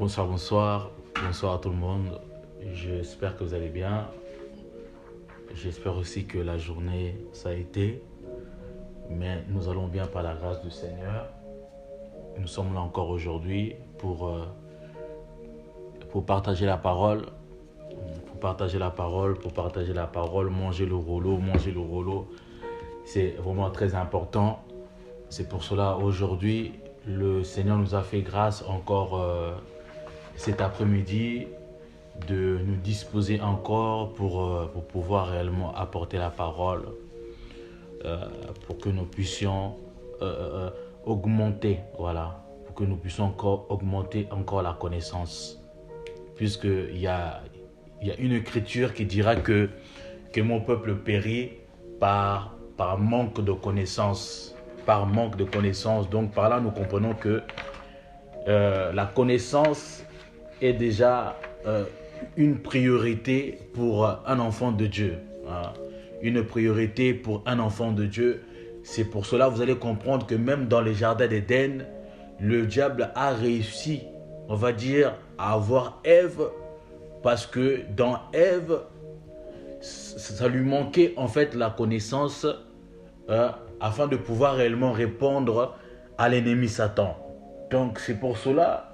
Bonsoir, bonsoir. Bonsoir à tout le monde. J'espère que vous allez bien. J'espère aussi que la journée, ça a été. Mais nous allons bien par la grâce du Seigneur. Nous sommes là encore aujourd'hui pour partager la parole. Pour partager la parole, manger le rouleau. C'est vraiment très important. C'est pour cela aujourd'hui, le Seigneur nous a fait grâce encore cet après-midi de nous disposer encore pour pouvoir réellement apporter la parole, pour que nous puissions augmenter, voilà, pour que nous puissions encore augmenter encore la connaissance. Puisqu'il y a une écriture qui dira que mon peuple périt par manque de connaissance. Par manque de connaissance. Donc par là, nous comprenons que la connaissance est déjà une priorité pour un enfant de Dieu. Hein. Une priorité pour un enfant de Dieu. C'est pour cela que vous allez comprendre que même dans les jardins d'Éden, le diable a réussi, on va dire, à avoir Ève, parce que dans Ève, ça lui manquait en fait la connaissance afin de pouvoir réellement répondre à l'ennemi Satan. Donc c'est pour cela,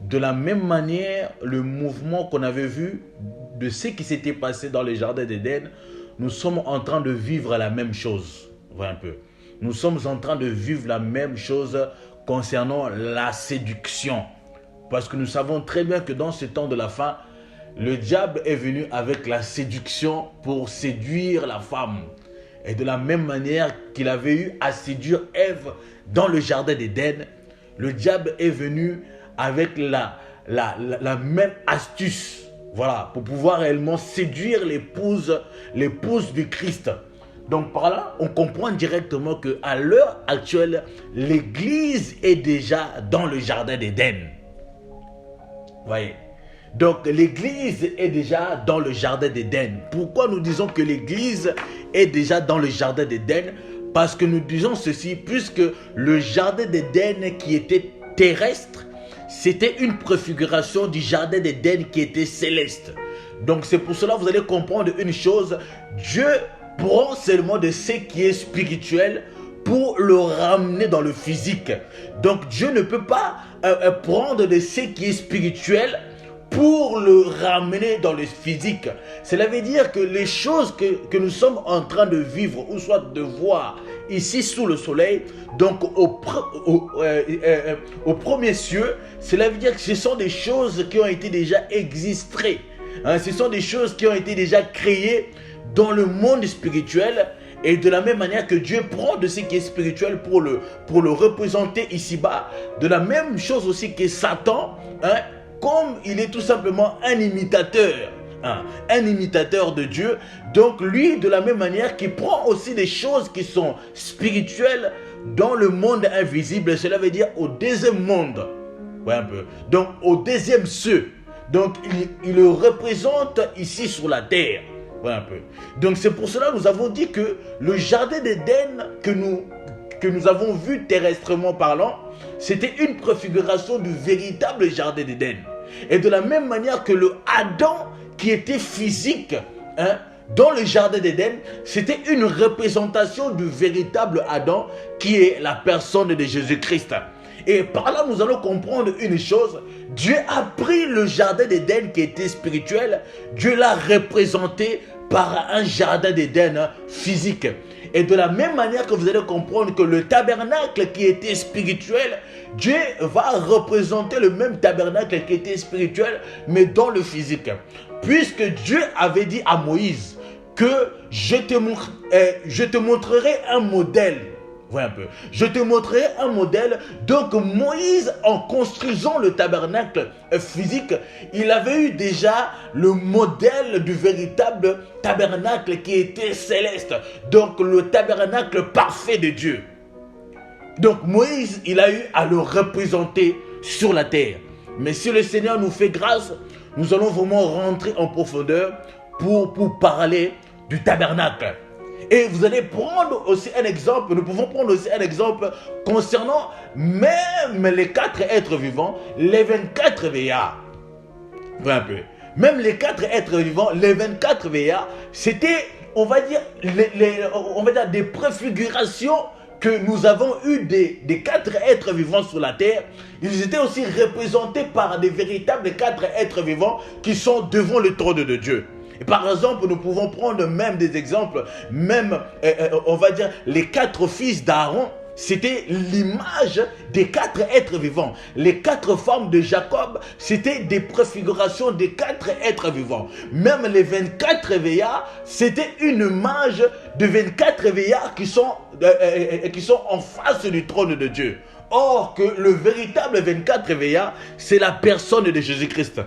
de la même manière, le mouvement qu'on avait vu de ce qui s'était passé dans les jardins d'Éden, nous sommes en train de vivre la même chose. Voilà un peu. Nous sommes en train de vivre la même chose concernant la séduction. Parce que nous savons très bien que dans ce temps de la fin, le diable est venu avec la séduction pour séduire la femme. Et de la même manière qu'il avait eu à séduire Ève dans le jardin d'Éden, le diable est venu avec la même astuce, voilà, pour pouvoir réellement séduire l'épouse du Christ. Donc par là, on comprend directement qu'à l'heure actuelle, l'Église est déjà dans le jardin d'Éden. Voyez. Donc l'Église est déjà dans le jardin d'Éden. Pourquoi nous disons que l'Église est déjà dans le jardin d'Éden? Parce que nous disons ceci, puisque le jardin d'Éden qui était terrestre, c'était une préfiguration du jardin d'Éden qui était céleste. Donc c'est pour cela que vous allez comprendre une chose, Dieu prend seulement de ce qui est spirituel pour le ramener dans le physique. Donc Dieu ne peut pas prendre de ce qui est spirituel pour le ramener dans le physique. Cela veut dire que les choses que nous sommes en train de vivre, ou soit de voir ici sous le soleil, donc au premier cieux, cela veut dire que ce sont des choses qui ont été déjà existées. Hein, ce sont des choses qui ont été déjà créées dans le monde spirituel. Et de la même manière que Dieu prend de ce qui est spirituel pour le représenter ici-bas, de la même chose aussi que Satan, hein, comme il est tout simplement un imitateur de Dieu, donc lui, de la même manière qu'il prend aussi des choses qui sont spirituelles dans le monde invisible, cela veut dire au deuxième monde, ouais, un peu. Donc au deuxième cieux, donc il le représente ici sur la terre, ouais, un peu. Donc c'est pour cela que nous avons dit que le jardin d'Éden que nous avons vu terrestrement parlant, c'était une préfiguration du véritable jardin d'Éden. Et de la même manière que le Adam qui était physique, hein, dans le jardin d'Éden, c'était une représentation du véritable Adam qui est la personne de Jésus-Christ. Et par là, nous allons comprendre une chose. Dieu a pris le jardin d'Éden qui était spirituel, Dieu l'a représenté par un jardin d'Éden physique. Et de la même manière que vous allez comprendre que le tabernacle qui était spirituel, Dieu va représenter le même tabernacle qui était spirituel, mais dans le physique. Puisque Dieu avait dit à Moïse que je te montrerai un modèle. Voilà un peu. Je te montrerai un modèle. Donc Moïse, en construisant le tabernacle physique, il avait eu déjà le modèle du véritable tabernacle qui était céleste. Donc le tabernacle parfait de Dieu. Donc Moïse, il a eu à le représenter sur la terre. Mais si le Seigneur nous fait grâce, nous allons vraiment rentrer en profondeur pour parler du tabernacle. Et vous allez prendre aussi un exemple, nous pouvons prendre aussi un exemple concernant même les 4 êtres vivants, les 24 veillards. Voilà un peu. Même les 4 êtres vivants, les 24 veillards, c'était, on va dire, des préfigurations que nous avons eues des 4 êtres vivants sur la terre. Ils étaient aussi représentés par des véritables 4 êtres vivants qui sont devant le trône de Dieu. Et par exemple, nous pouvons prendre même des exemples, même, on va dire, les 4 fils d'Aaron, c'était l'image des 4 êtres vivants. Les 4 femmes de Jacob, c'était des préfigurations des 4 êtres vivants. Même les 24 veillards, c'était une image de 24 veillards qui sont en face du trône de Dieu. Or que le véritable 24 veillards, c'est la personne de Jésus-Christ.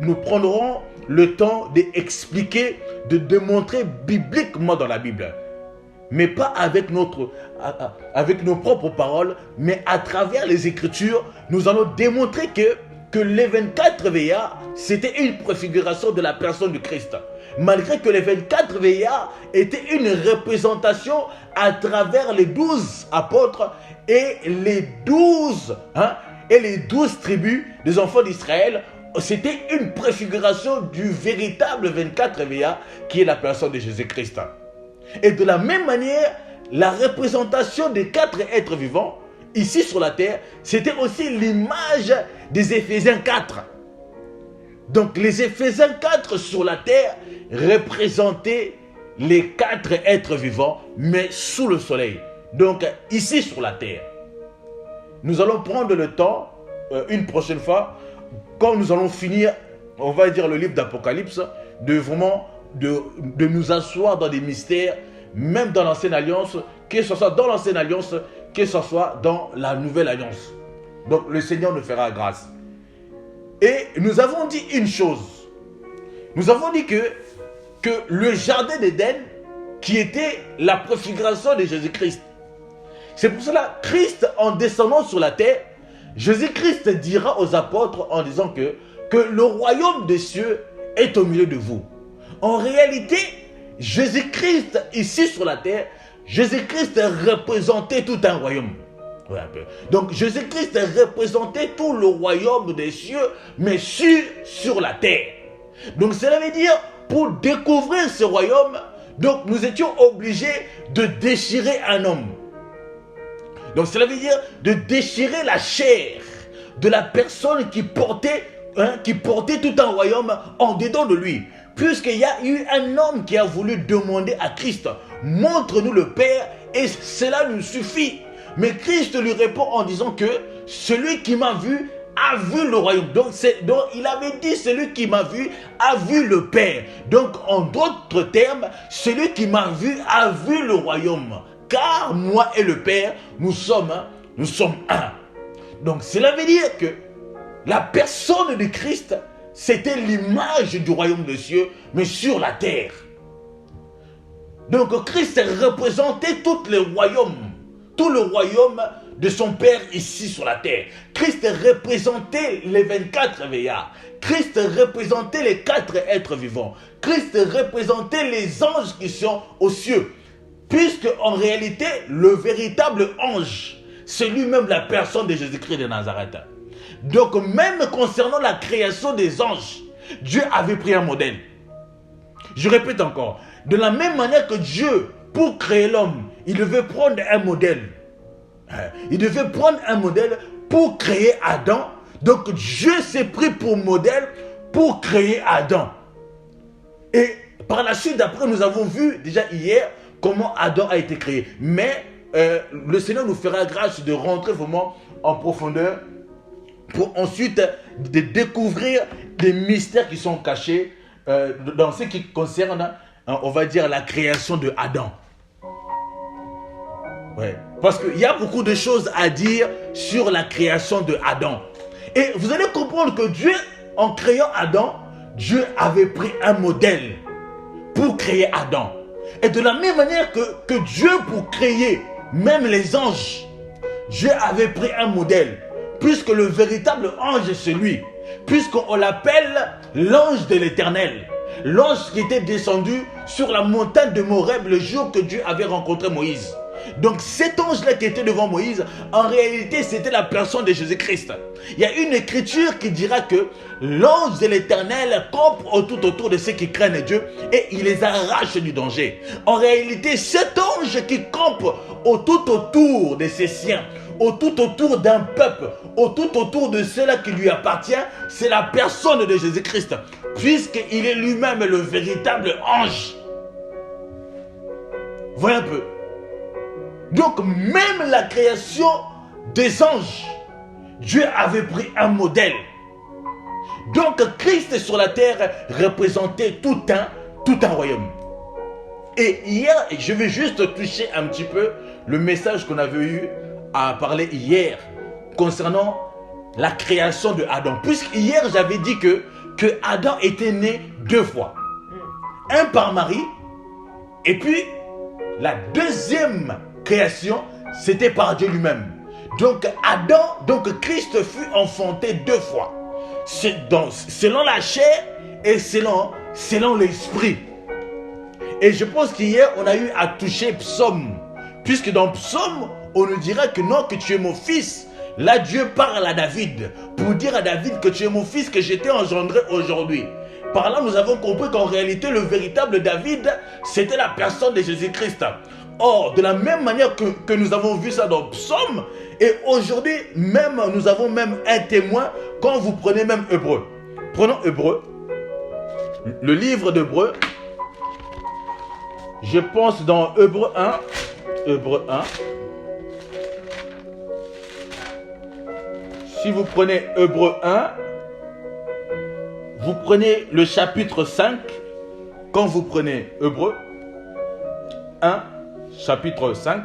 Nous prendrons le temps d'expliquer, de démontrer bibliquement dans la Bible. Mais pas avec nos propres paroles, mais à travers les Écritures, nous allons démontrer que les 24 veillards, c'était une préfiguration de la personne du Christ. Malgré que les 24 veillards étaient une représentation à travers les 12 apôtres et les 12 tribus des enfants d'Israël, c'était une préfiguration du véritable 24 veillards qui est la personne de Jésus-Christ. Et de la même manière, la représentation des 4 êtres vivants, ici sur la terre, c'était aussi l'image des Éphésiens 4. Donc les Éphésiens 4 sur la terre représentaient les 4 êtres vivants, mais sous le soleil. Donc ici sur la terre. Nous allons prendre le temps, une prochaine fois, quand nous allons finir, on va dire le livre d'Apocalypse, de vraiment de nous asseoir dans des mystères, même dans l'ancienne alliance, que ce soit dans l'ancienne alliance, que ce soit dans la nouvelle alliance. Donc le Seigneur nous fera grâce. Et nous avons dit une chose. Nous avons dit que le jardin d'Éden, qui était la préfiguration de Jésus-Christ. C'est pour cela, Christ, en descendant sur la terre, Jésus-Christ dira aux apôtres en disant que le royaume des cieux est au milieu de vous. En réalité, Jésus-Christ, ici sur la terre, Jésus-Christ représentait tout un royaume. Donc Jésus-Christ représentait tout le royaume des cieux, mais sur la terre. Donc cela veut dire, pour découvrir ce royaume, donc nous étions obligés de déchirer un homme. Donc cela veut dire de déchirer la chair de la personne qui portait tout un royaume en dedans de lui. Puisqu'il y a eu un homme qui a voulu demander à Christ, montre-nous le Père et cela nous suffit. Mais Christ lui répond en disant que celui qui m'a vu a vu le royaume. Donc il avait dit celui qui m'a vu a vu le Père. Donc en d'autres termes, celui qui m'a vu a vu le royaume. Car moi et le Père, nous sommes un. Donc cela veut dire que la personne de Christ, c'était l'image du royaume des cieux, mais sur la terre. Donc Christ représentait tout le royaume de son Père ici sur la terre. Christ représentait les 24 veillards. Christ représentait les 4 êtres vivants. Christ représentait les anges qui sont aux cieux. Puisque en réalité, le véritable ange, c'est lui-même la personne de Jésus-Christ de Nazareth. Donc même concernant la création des anges, Dieu avait pris un modèle. Je répète encore, de la même manière que Dieu, pour créer l'homme, il devait prendre un modèle. Il devait prendre un modèle pour créer Adam. Donc Dieu s'est pris pour modèle pour créer Adam. Et par la suite, après, nous avons vu déjà hier comment Adam a été créé. Mais le Seigneur nous fera grâce de rentrer vraiment en profondeur pour ensuite de découvrir des mystères qui sont cachés dans ce qui concerne, on va dire, la création de Adam. Ouais. Parce qu'il y a beaucoup de choses à dire sur la création de Adam. Et vous allez comprendre que Dieu, en créant Adam, Dieu avait pris un modèle pour créer Adam. Et de la même manière que Dieu, pour créer même les anges, Dieu avait pris un modèle. Puisque le véritable ange, c'est lui. Puisqu'on l'appelle l'ange de l'Éternel. l'ange qui était descendu sur la montagne de Moreb le jour que Dieu avait rencontré Moïse. Donc cet ange-là qui était devant Moïse, en réalité c'était la personne de Jésus-Christ. Il y a une écriture qui dira que l'ange de l'Éternel campe tout autour de ceux qui craignent Dieu et il les arrache du danger. En réalité, cet ange qui campe tout autour de ses siens, tout autour d'un peuple, tout autour de ceux-là qui lui appartient, c'est la personne de Jésus-Christ, puisqu'il est lui-même le véritable ange. Voyez un peu. Donc même la création des anges, Dieu avait pris un modèle. Donc Christ sur la terre représentait tout un royaume. Et hier, je vais juste toucher un petit peu le message qu'on avait eu à parler hier concernant la création de Adam. Puisqu'hier j'avais dit que Adam était né 2 fois. Un par Marie, et puis la deuxième création, c'était par Dieu lui-même. Donc Christ fut enfanté 2 fois. Selon la chair et selon l'esprit. Et je pense qu'hier, on a eu à toucher Psaume. Puisque dans Psaume, on nous dira que non, que tu es mon fils. Là, Dieu parle à David pour dire à David que tu es mon fils, que je t'ai engendré aujourd'hui. Par là, nous avons compris qu'en réalité, le véritable David, c'était la personne de Jésus-Christ. Or, de la même manière que nous avons vu ça dans Psaume, et aujourd'hui, même nous avons même un témoin quand vous prenez même Hébreu. Prenons Hébreu, le livre d'Hébreu. Je pense dans Hébreu 1. Hébreu 1. Si vous prenez Hébreu 1, vous prenez le chapitre 5. Quand vous prenez Hébreu 1, chapitre 5.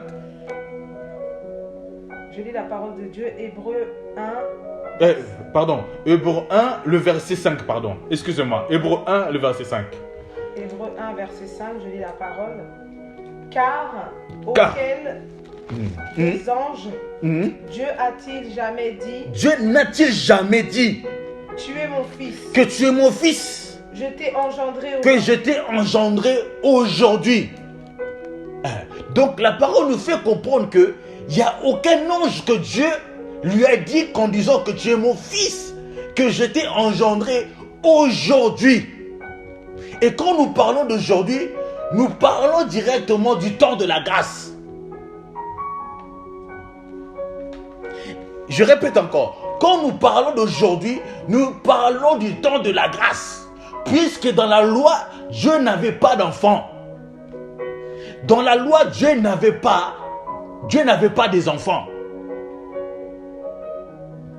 Je lis la parole de Dieu, Hébreu 1. Hébreu 1, le verset 5, pardon. Excusez-moi, Hébreu 1, le verset 5. Hébreu 1, verset 5, je lis la parole. Car auquel les anges, Dieu a-t-il jamais dit, Dieu n'a-t-il jamais dit, tu es mon fils, que tu es mon fils, je t'ai engendré aujourd'hui. Que je t'ai engendré aujourd'hui. Donc la parole nous fait comprendre que il n'y a aucun ange que Dieu lui a dit qu'en disant que tu es mon fils, que je t'ai engendré aujourd'hui. Et quand nous parlons d'aujourd'hui, nous parlons directement du temps de la grâce. Je répète encore, quand nous parlons d'aujourd'hui, nous parlons du temps de la grâce. Puisque dans la loi, Dieu n'avait pas d'enfants. Dans la loi, Dieu n'avait pas des enfants.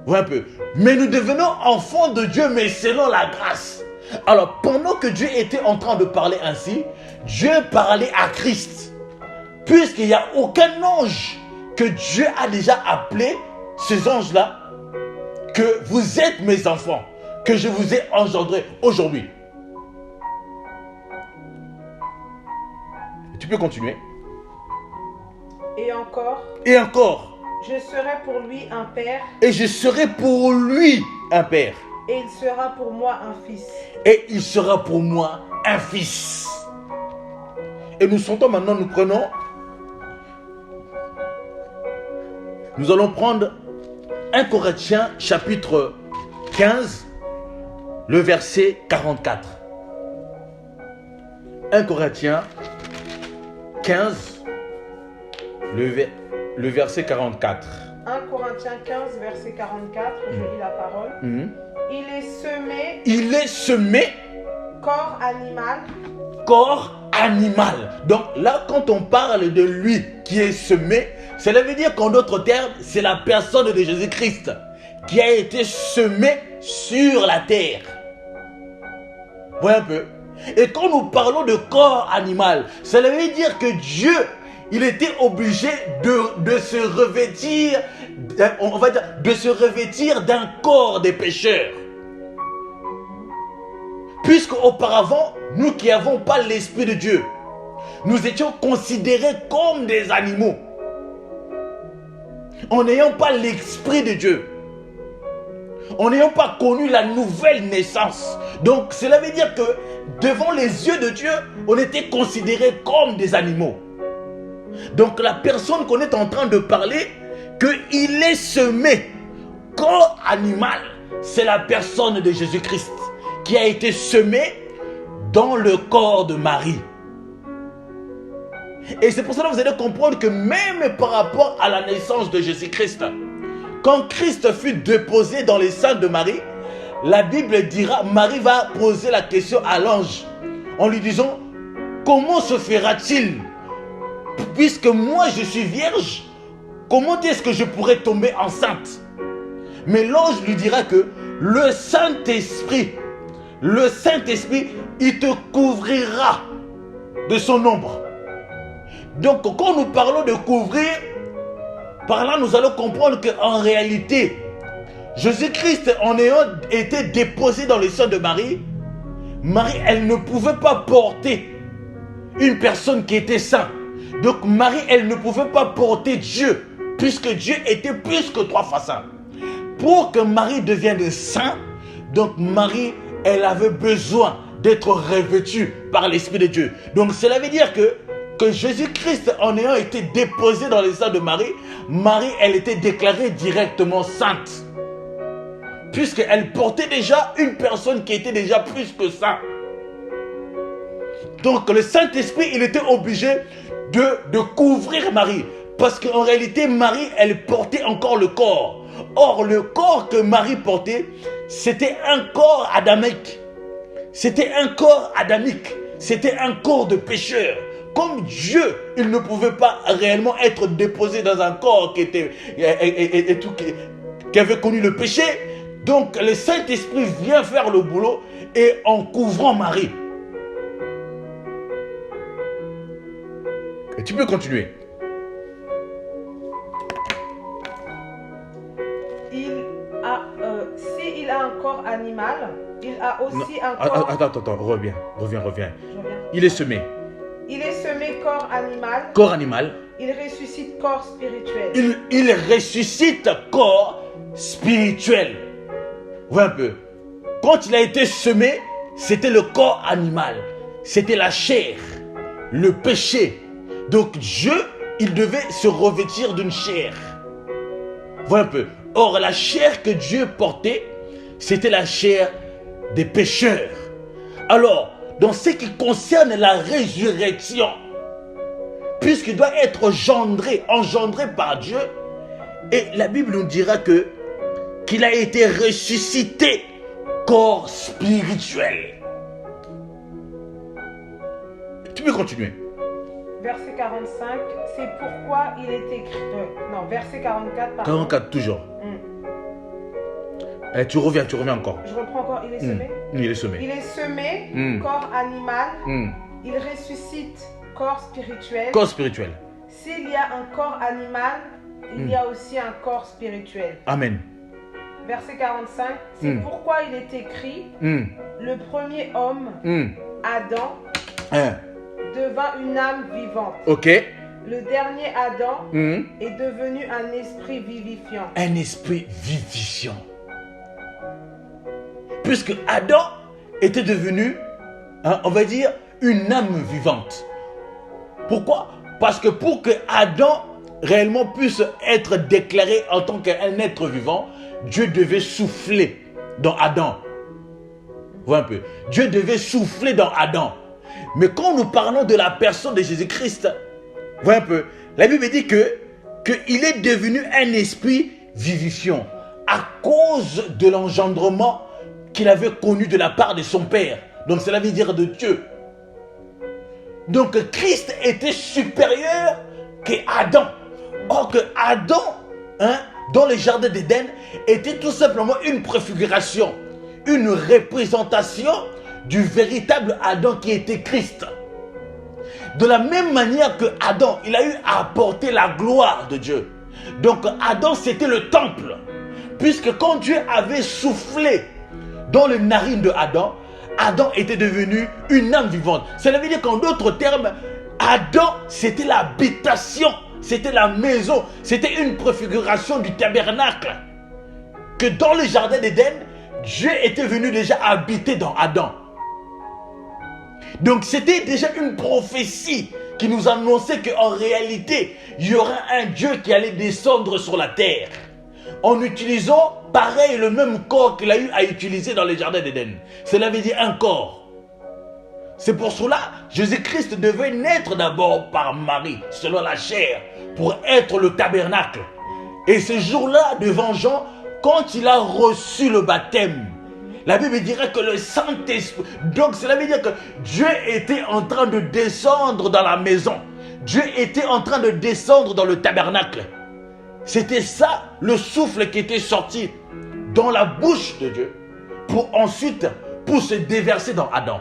Ouais, un peu. Mais nous devenons enfants de Dieu, mais selon la grâce. Alors, pendant que Dieu était en train de parler ainsi, Dieu parlait à Christ. Puisqu'il n'y a aucun ange que Dieu a déjà appelé, ces anges-là, que vous êtes mes enfants, que je vous ai engendrés aujourd'hui. Tu peux continuer. Et encore. Et encore. Je serai pour lui un père. Et je serai pour lui un père. Et il sera pour moi un fils. Et il sera pour moi un fils. Et nous sentons maintenant, nous allons prendre 1 Corinthiens chapitre 15, le verset 44. 1 Corinthiens 15, le verset 44. 1 Corinthiens 15, verset 44, je lis la parole. Il est semé corps animal. Corps animal. Donc là, quand on parle de lui qui est semé, cela veut dire qu'en d'autres termes, c'est la personne de Jésus-Christ qui a été semé sur la terre. Voyez un peu. Et quand nous parlons de corps animal, cela veut dire que Dieu, il était obligé de se revêtir, on va dire, de se revêtir d'un corps des pécheurs. Puisqu'auparavant, nous qui n'avons pas l'Esprit de Dieu, nous étions considérés comme des animaux. En n'ayant pas l'Esprit de Dieu. En n'ayant pas connu la nouvelle naissance. Donc, cela veut dire que devant les yeux de Dieu, on était considérés comme des animaux. Donc la personne qu'on est en train de parler, qu'il est semé corps animal, c'est la personne de Jésus-Christ qui a été semé dans le corps de Marie. Et c'est pour cela que vous allez comprendre que même par rapport à la naissance de Jésus-Christ, quand Christ fut déposé dans les seins de Marie, la Bible dira, Marie va poser la question à l'ange en lui disant, comment se fera-t-il? Puisque moi je suis vierge, comment est-ce que je pourrais tomber enceinte? Mais l'ange lui dira que le Saint-Esprit, il te couvrira de son ombre. Donc quand nous parlons de couvrir, par là nous allons comprendre qu'en réalité, Jésus-Christ, en ayant été déposé dans les seins de Marie, Marie, elle ne pouvait pas porter une personne qui était sainte. Donc Marie, elle ne pouvait pas porter Dieu, puisque Dieu était plus que 3 fois saint. Pour que Marie devienne sainte, donc Marie, elle avait besoin d'être revêtue par l'Esprit de Dieu. Donc cela veut dire que Jésus-Christ, en ayant été déposé dans les seins de Marie, Marie, elle était déclarée directement sainte. Puisqu'elle portait déjà une personne qui était déjà plus que sainte. Donc le Saint-Esprit, il était obligé de couvrir Marie. Parce qu'en réalité, Marie, elle portait encore le corps. Or, le corps que Marie portait, c'était un corps adamique. C'était un corps adamique. C'était un corps de pécheur. Comme Dieu, il ne pouvait pas réellement être déposé dans un corps qui avait connu le péché. Donc, le Saint-Esprit vient faire le boulot et en couvrant Marie. Et tu peux continuer. S'il a un corps animal, il a aussi un corps... Attends, reviens. Il est semé. Il est semé corps animal. Corps animal. Il ressuscite corps spirituel. Il ressuscite corps spirituel. Vois un peu. Quand il a été semé, c'était le corps animal. C'était la chair. Le péché. Donc Dieu, il devait se revêtir d'une chair. Vois un peu. Or, la chair que Dieu portait, c'était la chair des pécheurs. Alors, dans ce qui concerne la résurrection, puisqu'il doit être engendré par Dieu, et la Bible nous dira qu'il a été ressuscité corps spirituel. Tu peux continuer. Verset 45, c'est pourquoi il est écrit... verset 44, pardon. 44, toujours. Tu reviens encore. Je reprends encore, il est semé. Il est semé. Il est semé, corps animal. Il ressuscite, corps spirituel. Corps spirituel. S'il y a un corps animal, il y a aussi un corps spirituel. Amen. Verset 45, c'est pourquoi il est écrit, le premier homme, Adam, devint une âme vivante. Ok. Le dernier Adam est devenu un esprit vivifiant. Un esprit vivifiant. Puisque Adam était devenu, on va dire, une âme vivante. Pourquoi? Parce que pour que Adam réellement puisse être déclaré en tant qu'un être vivant, Dieu devait souffler dans Adam. Vois un peu. Dieu devait souffler dans Adam. Mais quand nous parlons de la personne de Jésus-Christ, vois un peu, la Bible dit qu'il est devenu un esprit vivifiant à cause de l'engendrement qu'il avait connu de la part de son Père. Donc cela veut dire de Dieu. Donc Christ était supérieur qu'Adam. Or que Adam, dans le jardin d'Éden, était tout simplement une préfiguration, une représentation du véritable Adam qui était Christ. De la même manière que Adam, il a eu à apporter la gloire de Dieu. Donc Adam, c'était le temple. Puisque quand Dieu avait soufflé dans les narines de Adam, Adam était devenu une âme vivante. Cela veut dire qu'en d'autres termes, Adam, c'était l'habitation, c'était la maison, c'était une préfiguration du tabernacle. Que dans le jardin d'Éden, Dieu était venu déjà habiter dans Adam. Donc c'était déjà une prophétie qui nous annonçait qu'en réalité, il y aura un Dieu qui allait descendre sur la terre en utilisant pareil le même corps qu'il a eu à utiliser dans le jardin d'Éden. Cela veut dire un corps. C'est pour cela que Jésus-Christ devait naître d'abord par Marie, selon la chair, pour être le tabernacle. Et ce jour-là, devant Jean, quand il a reçu le baptême, la Bible dirait que le Saint-Esprit... Donc cela veut dire que Dieu était en train de descendre dans la maison. Dieu était en train de descendre dans le tabernacle. C'était ça, le souffle qui était sorti dans la bouche de Dieu pour ensuite, pour se déverser dans Adam.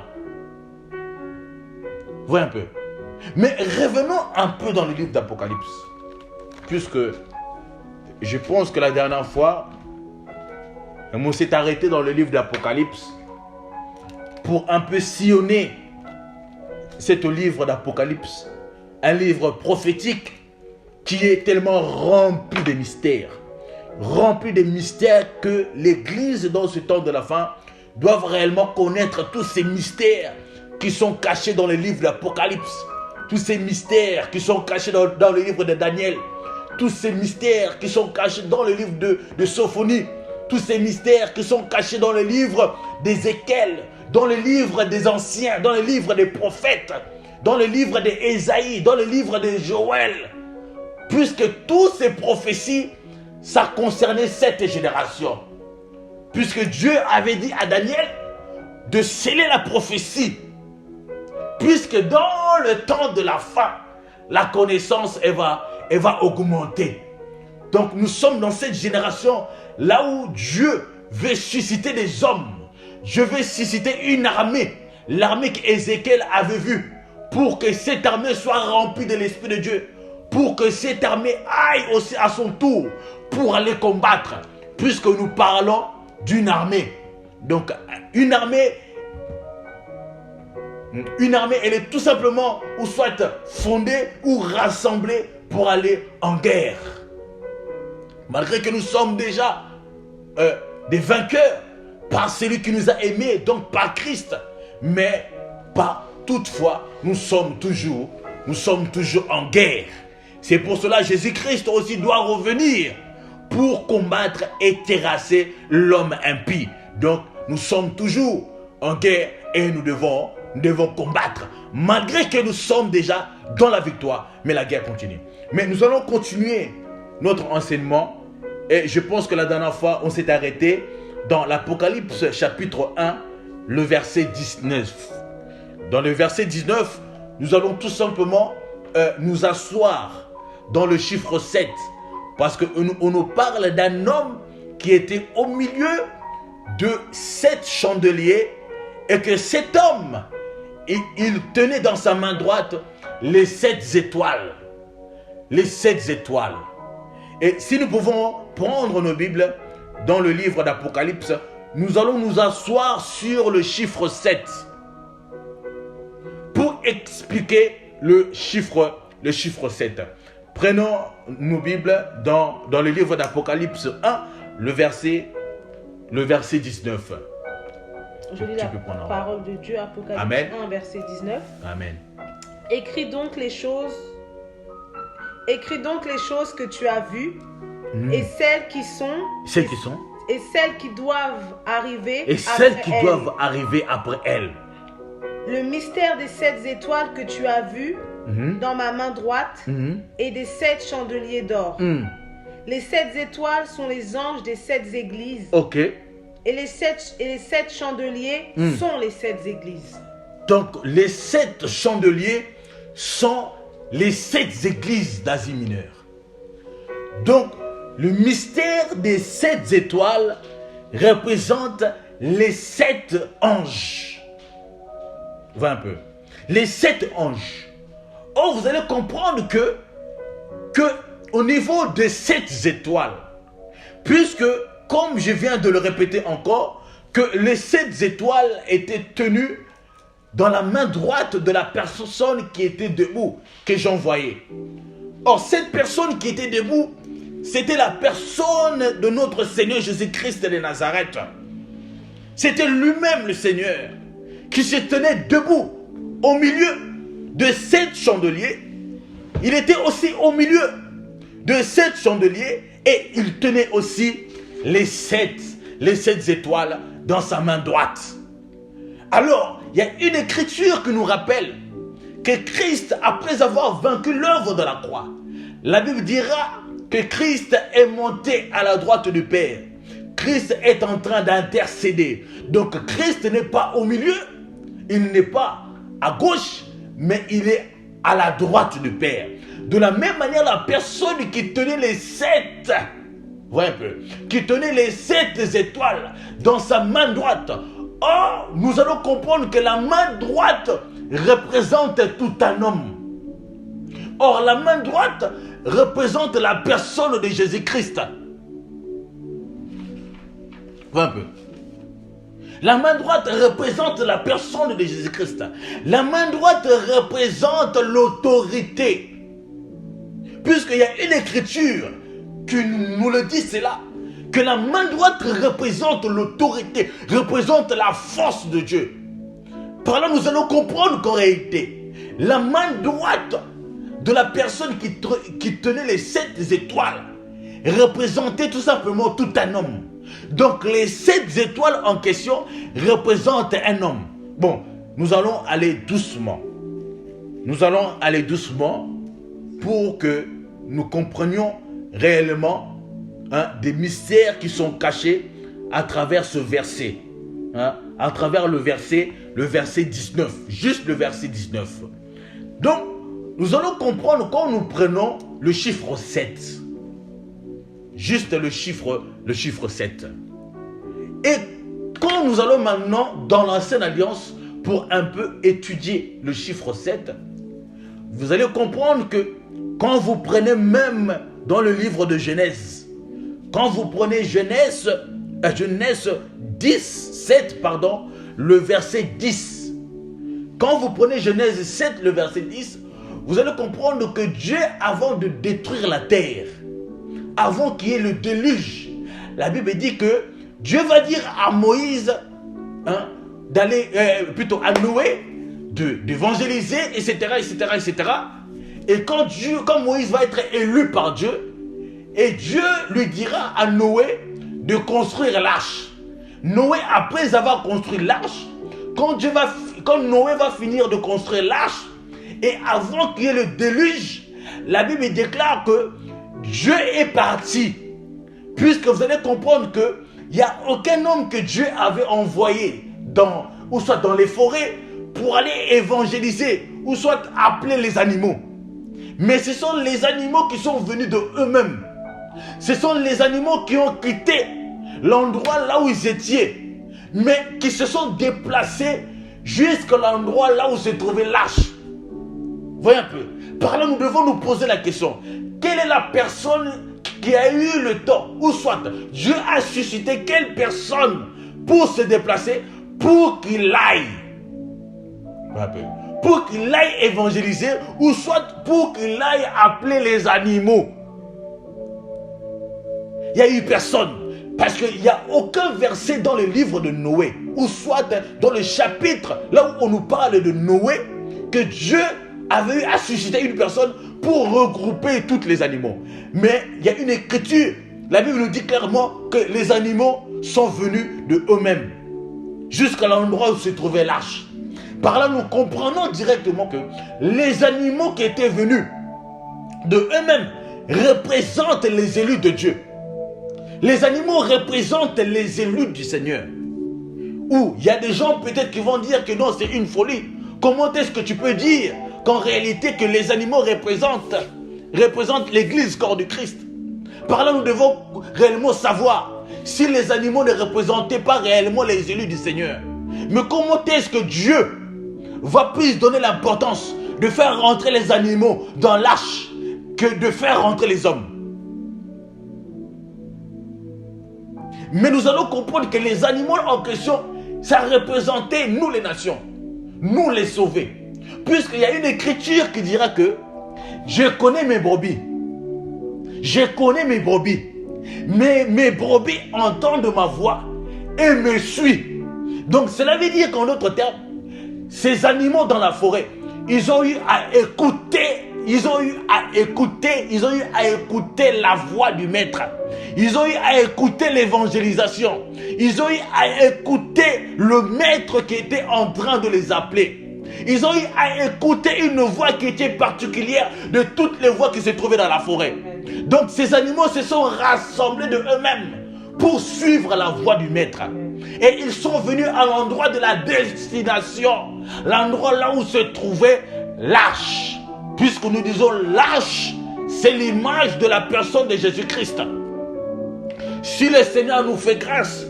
Voyez un peu. Mais revenons un peu dans le livre d'Apocalypse. Puisque je pense que la dernière fois, on s'est arrêté dans le livre d'Apocalypse pour un peu sillonner ce livre d'Apocalypse. Un livre prophétique qui est tellement rempli de mystères. Rempli de mystères que l'Église, dans ce temps de la fin, doit réellement connaître tous ces mystères qui sont cachés dans le livre d'Apocalypse. Tous ces mystères qui sont cachés dans le livre de Daniel. Tous ces mystères qui sont cachés dans le livre de Sophonie. Tous ces mystères qui sont cachés dans le livre d'Ézéchiel, dans le livre des anciens, dans le livre des prophètes, dans le livre d'Ésaïe, dans le livre de Joël. Puisque toutes ces prophéties, ça concernait cette génération. Puisque Dieu avait dit à Daniel de sceller la prophétie. Puisque dans le temps de la fin, la connaissance elle va augmenter. Donc nous sommes dans cette génération là où Dieu veut susciter des hommes. Dieu veut susciter une armée. L'armée qu'Ézéchiel avait vue. Pour que cette armée soit remplie de l'Esprit de Dieu. Pour que cette armée aille aussi à son tour pour aller combattre. Puisque nous parlons d'une armée. Donc une armée, elle est tout simplement ou soit fondée ou rassemblée pour aller en guerre. Malgré que nous sommes déjà des vainqueurs par celui qui nous a aimés, donc par Christ. Mais pas toutefois, nous sommes toujours en guerre. C'est pour cela que Jésus-Christ aussi doit revenir pour combattre et terrasser l'homme impie. Donc nous sommes toujours en guerre et nous devons combattre. Malgré que nous sommes déjà dans la victoire, mais la guerre continue. Mais nous allons continuer notre enseignement. Et je pense que la dernière fois, on s'est arrêté dans l'Apocalypse chapitre 1, le verset 19. Dans le verset 19, nous allons tout simplement nous asseoir dans le chiffre 7. Parce qu'on nous parle d'un homme qui était au milieu de 7 chandeliers et que cet homme, il tenait dans sa main droite les 7 étoiles. Les 7 étoiles. Et si nous pouvons prendre nos Bibles dans le livre d'Apocalypse, nous allons nous asseoir sur le chiffre 7 pour expliquer le chiffre 7. Prenons nos Bibles dans le livre d'Apocalypse 1, le verset 19. Je lis la parole de Dieu, Apocalypse Amen. 1, verset 19. Amen. Écris donc les choses que tu as vues, et celles qui sont, et celles qui doivent arriver, après elles. Le mystère des 7 étoiles que tu as vues dans ma main droite et des 7 chandeliers d'or. Les 7 étoiles sont les anges des 7 églises. Ok. Et les 7 chandeliers sont les 7 églises. Donc les 7 chandeliers sont les 7 églises d'Asie mineure. Donc le mystère des 7 étoiles représente les 7 anges. Va un peu. Les 7 anges. Or, vous allez comprendre que au niveau des 7 étoiles, puisque, comme je viens de le répéter encore, que les 7 étoiles étaient tenues dans la main droite de la personne qui était debout, que j'envoyais. Or, cette personne qui était debout, c'était la personne de notre Seigneur Jésus-Christ de Nazareth. C'était lui-même le Seigneur qui se tenait debout au milieu de 7 chandeliers. Il était aussi au milieu de 7 chandeliers et il tenait aussi les sept étoiles dans sa main droite. Alors, il y a une écriture qui nous rappelle que Christ, après avoir vaincu l'œuvre de la croix, la Bible dira que Christ est monté à la droite du Père. Christ est en train d'intercéder. Donc Christ n'est pas au milieu, il n'est pas à gauche, mais il est à la droite du Père. De la même manière, la personne qui tenait les 7, voyez un peu, qui tenait les 7 étoiles dans sa main droite. Or, nous allons comprendre que la main droite représente tout un homme. Or, la main droite représente la personne de Jésus-Christ. Voyez un peu. La main droite représente la personne de Jésus-Christ. La main droite représente l'autorité. Puisqu'il y a une écriture qui nous le dit cela, que la main droite représente l'autorité, représente la force de Dieu. Par là, nous allons comprendre qu'en réalité, la main droite de la personne qui tenait les 7 étoiles représentait tout simplement tout un homme. Donc les 7 étoiles en question représentent un homme. Bon, nous allons aller doucement. Nous allons aller doucement pour que nous comprenions réellement des mystères qui sont cachés à travers ce verset. À travers le verset 19. Juste le verset 19. Donc, nous allons comprendre quand nous prenons le chiffre 7. Juste le chiffre 7. Et quand nous allons maintenant dans l'Ancienne Alliance pour un peu étudier le chiffre 7, vous allez comprendre que quand vous prenez même dans le livre de Genèse, quand vous prenez Genèse 7, le verset 10, quand vous prenez Genèse 7, le verset 10, vous allez comprendre que Dieu, avant de détruire la terre, avant qu'il y ait le déluge, la Bible dit que Dieu va dire à Moïse, d'aller, plutôt à Noé, d'évangéliser, etc. Et quand Moïse va être élu par Dieu, et Dieu lui dira à Noé de construire l'arche. Noé, après avoir construit l'arche, quand Noé va finir de construire l'arche, et avant qu'il y ait le déluge, la Bible déclare que Dieu est parti. Puisque vous allez comprendre qu'il n'y a aucun homme que Dieu avait envoyé ou soit dans les forêts pour aller évangéliser, ou soit appeler les animaux. Mais ce sont les animaux qui sont venus de eux-mêmes. Ce sont les animaux qui ont quitté l'endroit là où ils étaient, mais qui se sont déplacés jusqu'à l'endroit là où se trouvait l'arche. Voyez un peu. Par là, nous devons nous poser la question. Quelle est la personne qui a eu le temps, ou soit Dieu a suscité quelle personne pour se déplacer, pour qu'il aille, pour qu'il aille évangéliser, ou soit pour qu'il aille appeler les animaux. Il n'y a eu personne. Parce qu'il n'y a aucun verset dans le livre de Noé, ou soit dans le chapitre, là où on nous parle de Noé, que Dieu avait eu à susciter une personne pour regrouper tous les animaux. Mais il y a une écriture, la Bible nous dit clairement que les animaux sont venus de eux-mêmes, jusqu'à l'endroit où se trouvait l'arche. Par là, nous comprenons directement que les animaux qui étaient venus de eux-mêmes représentent les élus de Dieu. Les animaux représentent les élus du Seigneur. Ou il y a des gens peut-être qui vont dire que non, c'est une folie. Comment est-ce que tu peux dire qu'en réalité que les animaux représentent l'église corps du Christ? Par là, nous devons réellement savoir si les animaux ne représentaient pas réellement les élus du Seigneur. Mais comment est-ce que Dieu va plus donner l'importance de faire rentrer les animaux dans l'arche que de faire rentrer les hommes? Mais nous allons comprendre que les animaux en question, ça représentait nous les nations, nous les sauvés. Puisqu'il y a une écriture qui dira que je connais mes brebis. Je connais mes brebis. Mais mes brebis entendent ma voix et me suivent. Donc cela veut dire qu'en d'autres termes, ces animaux dans la forêt, ils ont eu à écouter, ils ont eu à écouter la voix du maître. Ils ont eu à écouter l'évangélisation. Ils ont eu à écouter le maître qui était en train de les appeler. Ils ont eu à écouter une voix qui était particulière de toutes les voix qui se trouvaient dans la forêt. Donc ces animaux se sont rassemblés de eux-mêmes pour suivre la voix du maître. Et ils sont venus à l'endroit de la destination, l'endroit là où se trouvait l'arche. Puisque nous disons l'arche, c'est l'image de la personne de Jésus-Christ. Si le Seigneur nous fait grâce,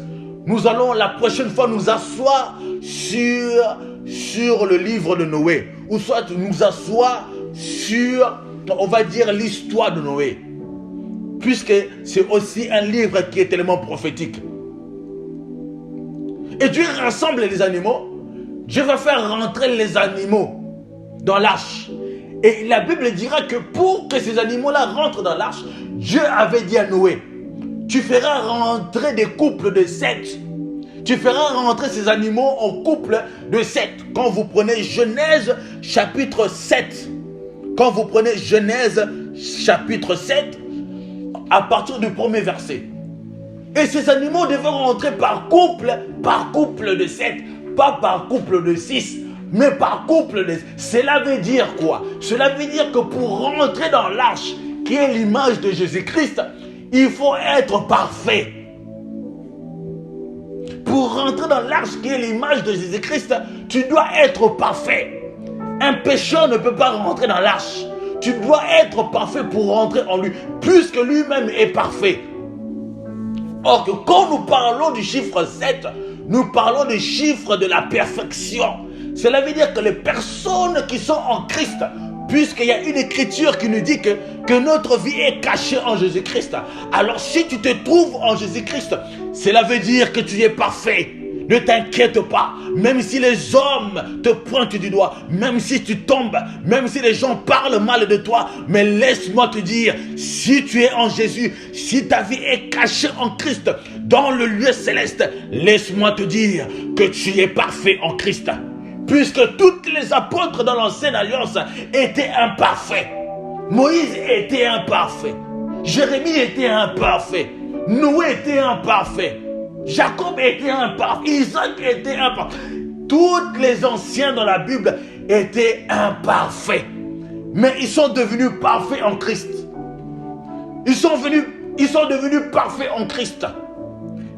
nous allons la prochaine fois nous asseoir sur le livre de Noé, ou soit nous asseoir sur, on va dire, l'histoire de Noé, puisque c'est aussi un livre qui est tellement prophétique. Et Dieu rassemble les animaux. Dieu va faire rentrer les animaux dans l'arche. Et la Bible dira que pour que ces animaux-là rentrent dans l'arche, Dieu avait dit à Noé, tu feras rentrer des couples de 7. Tu feras rentrer ces animaux en couple de 7. Quand vous prenez Genèse chapitre 7, quand vous prenez Genèse chapitre 7, à partir du premier verset. Et ces animaux devaient rentrer par couple de 7, pas par couple de 6, mais par couple de... Cela veut dire quoi? Cela veut dire que pour rentrer dans l'arche, qui est l'image de Jésus-Christ, il faut être parfait. Pour rentrer dans l'arche, qui est l'image de Jésus-Christ, tu dois être parfait. Un pécheur ne peut pas rentrer dans l'arche. Tu dois être parfait pour rentrer en lui, puisque lui-même est parfait. Or que quand nous parlons du chiffre 7, nous parlons du chiffre de la perfection. Cela veut dire que les personnes qui sont en Christ, puisqu'il y a une écriture qui nous dit que notre vie est cachée en Jésus-Christ. Alors si tu te trouves en Jésus-Christ, cela veut dire que tu es parfait. Ne t'inquiète pas, même si les hommes te pointent du doigt, même si tu tombes, même si les gens parlent mal de toi, mais laisse-moi te dire, si tu es en Jésus, si ta vie est cachée en Christ, dans le lieu céleste, laisse-moi te dire que tu es parfait en Christ. Puisque tous les apôtres dans l'ancienne alliance étaient imparfaits. Moïse était imparfait. Jérémie était imparfait. Noé était imparfait. Jacob était imparfait. Isaac était imparfait. Tous les anciens dans la Bible étaient imparfaits. Mais ils sont devenus parfaits en Christ. Ils sont devenus parfaits en Christ.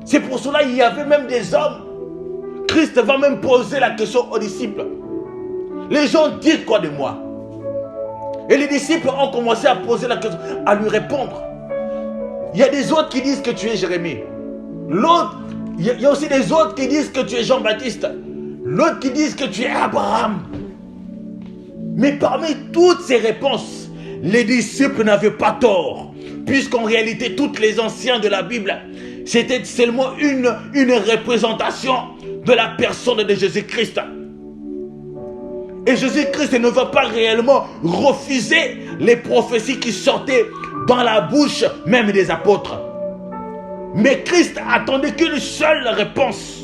C'est pour cela qu'il y avait même des hommes. Christ va même poser la question aux disciples. Les gens disent quoi de moi? Et les disciples ont commencé à poser la question, à lui répondre. Il y a des autres qui disent que tu es Jérémie. L'autre, il y a aussi des autres qui disent que tu es Jean-Baptiste. L'autre qui disent que tu es Abraham. Mais parmi toutes ces réponses, les disciples n'avaient pas tort. Puisqu'en réalité, tous les anciens de la Bible, c'était seulement une représentation de la personne de Jésus-Christ. Et Jésus-Christ ne va pas réellement refuser les prophéties qui sortaient dans la bouche même des apôtres. Mais Christ attendait qu'une seule réponse.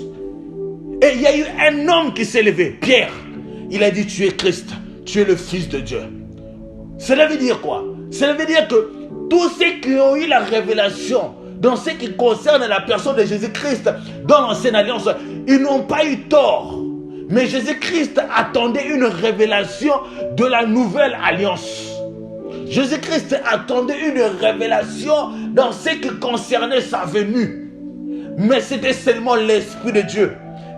Et il y a eu un homme qui s'est levé, Pierre. Il a dit, tu es Christ, tu es le Fils de Dieu. Cela veut dire quoi? Cela veut dire que tous ceux qui ont eu la révélation dans ce qui concerne la personne de Jésus-Christ dans l'ancienne alliance, ils n'ont pas eu tort. Mais Jésus-Christ attendait une révélation de la nouvelle alliance. Jésus-Christ attendait une révélation dans ce qui concernait sa venue. Mais c'était seulement l'Esprit de Dieu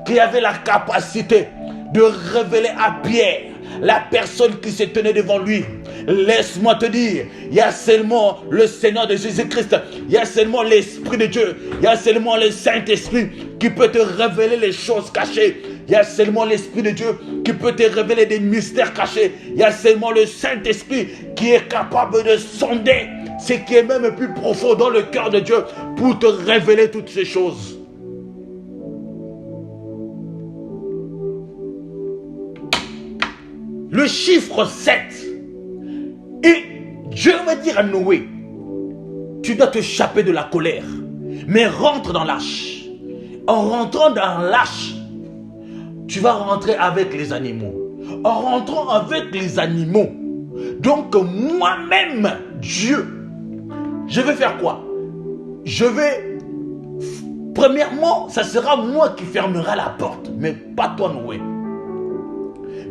qui avait la capacité de révéler à Pierre la personne qui se tenait devant lui. Laisse-moi te dire, il y a seulement le Seigneur de Jésus-Christ, il y a seulement l'Esprit de Dieu, il y a seulement le Saint-Esprit qui peut te révéler les choses cachées. Il y a seulement l'Esprit de Dieu qui peut te révéler des mystères cachés. Il y a seulement le Saint-Esprit qui est capable de sonder ce qui est même plus profond dans le cœur de Dieu pour te révéler toutes ces choses. Le chiffre 7. Et Dieu va dire à Noé, tu dois te échapper de la colère, mais rentre dans l'arche. En rentrant dans l'arche, tu vas rentrer avec les animaux. En rentrant avec les animaux, donc moi-même, Dieu, je vais faire quoi? Premièrement, ça sera moi qui fermera la porte, mais pas toi, Noé.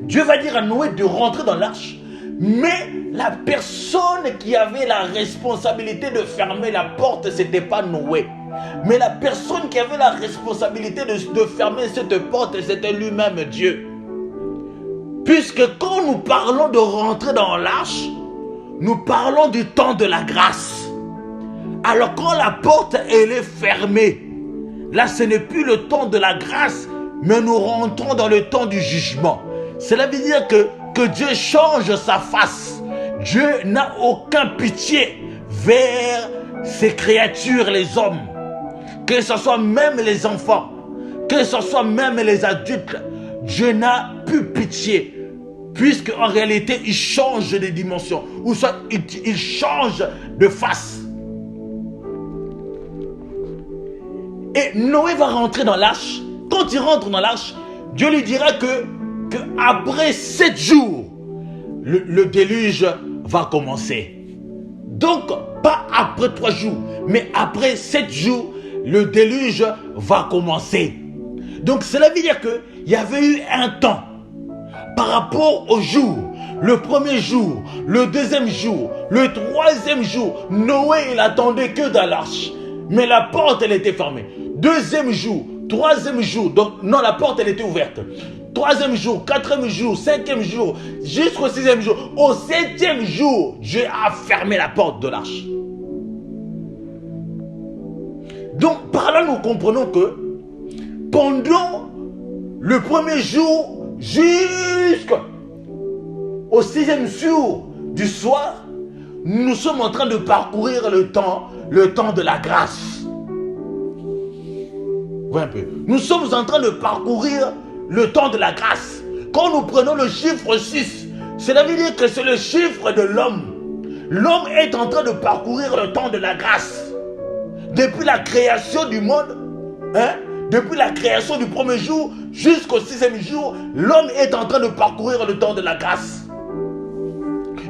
Dieu va dire à Noé de rentrer dans l'arche, mais la personne qui avait la responsabilité de fermer la porte, ce n'était pas Noé. Mais la personne qui avait la responsabilité de fermer cette porte, c'était lui-même Dieu. Puisque quand nous parlons de rentrer dans l'arche, nous parlons du temps de la grâce. Alors quand la porte elle est fermée, là ce n'est plus le temps de la grâce, mais nous rentrons dans le temps du jugement. Cela veut dire que Dieu change sa face. Dieu n'a aucun pitié vers ses créatures, les hommes. Que ce soit même les enfants, que ce soit même les adultes, Dieu n'a plus pitié. Puisque en réalité, il change de dimension. Ou soit il change de face. Et Noé va rentrer dans l'arche. Quand il rentre dans l'arche, Dieu lui dira que après 7 jours, le déluge va commencer. Donc, pas après 3 jours, mais après 7 jours, le déluge va commencer. Donc, cela veut dire qu'il y avait eu un temps par rapport au jour. Le premier jour, le deuxième jour, le troisième jour, Noé, il attendait que dans l'arche. Mais la porte, elle était fermée. Deuxième jour, troisième jour, donc non, la porte, elle était ouverte. Troisième jour, quatrième jour, cinquième jour, jusqu'au sixième jour. Au septième jour, Dieu a fermé la porte de l'arche. Donc, par là, nous comprenons que pendant le premier jour jusqu'au sixième jour du soir, nous sommes en train de parcourir le temps de la grâce. Voyez un peu. Nous sommes en train de parcourir le temps de la grâce. Quand nous prenons le chiffre 6, cela veut dire que c'est le chiffre de l'homme. L'homme est en train de parcourir le temps de la grâce. Depuis la création du monde, depuis la création du premier jour jusqu'au sixième jour, l'homme est en train de parcourir le temps de la grâce.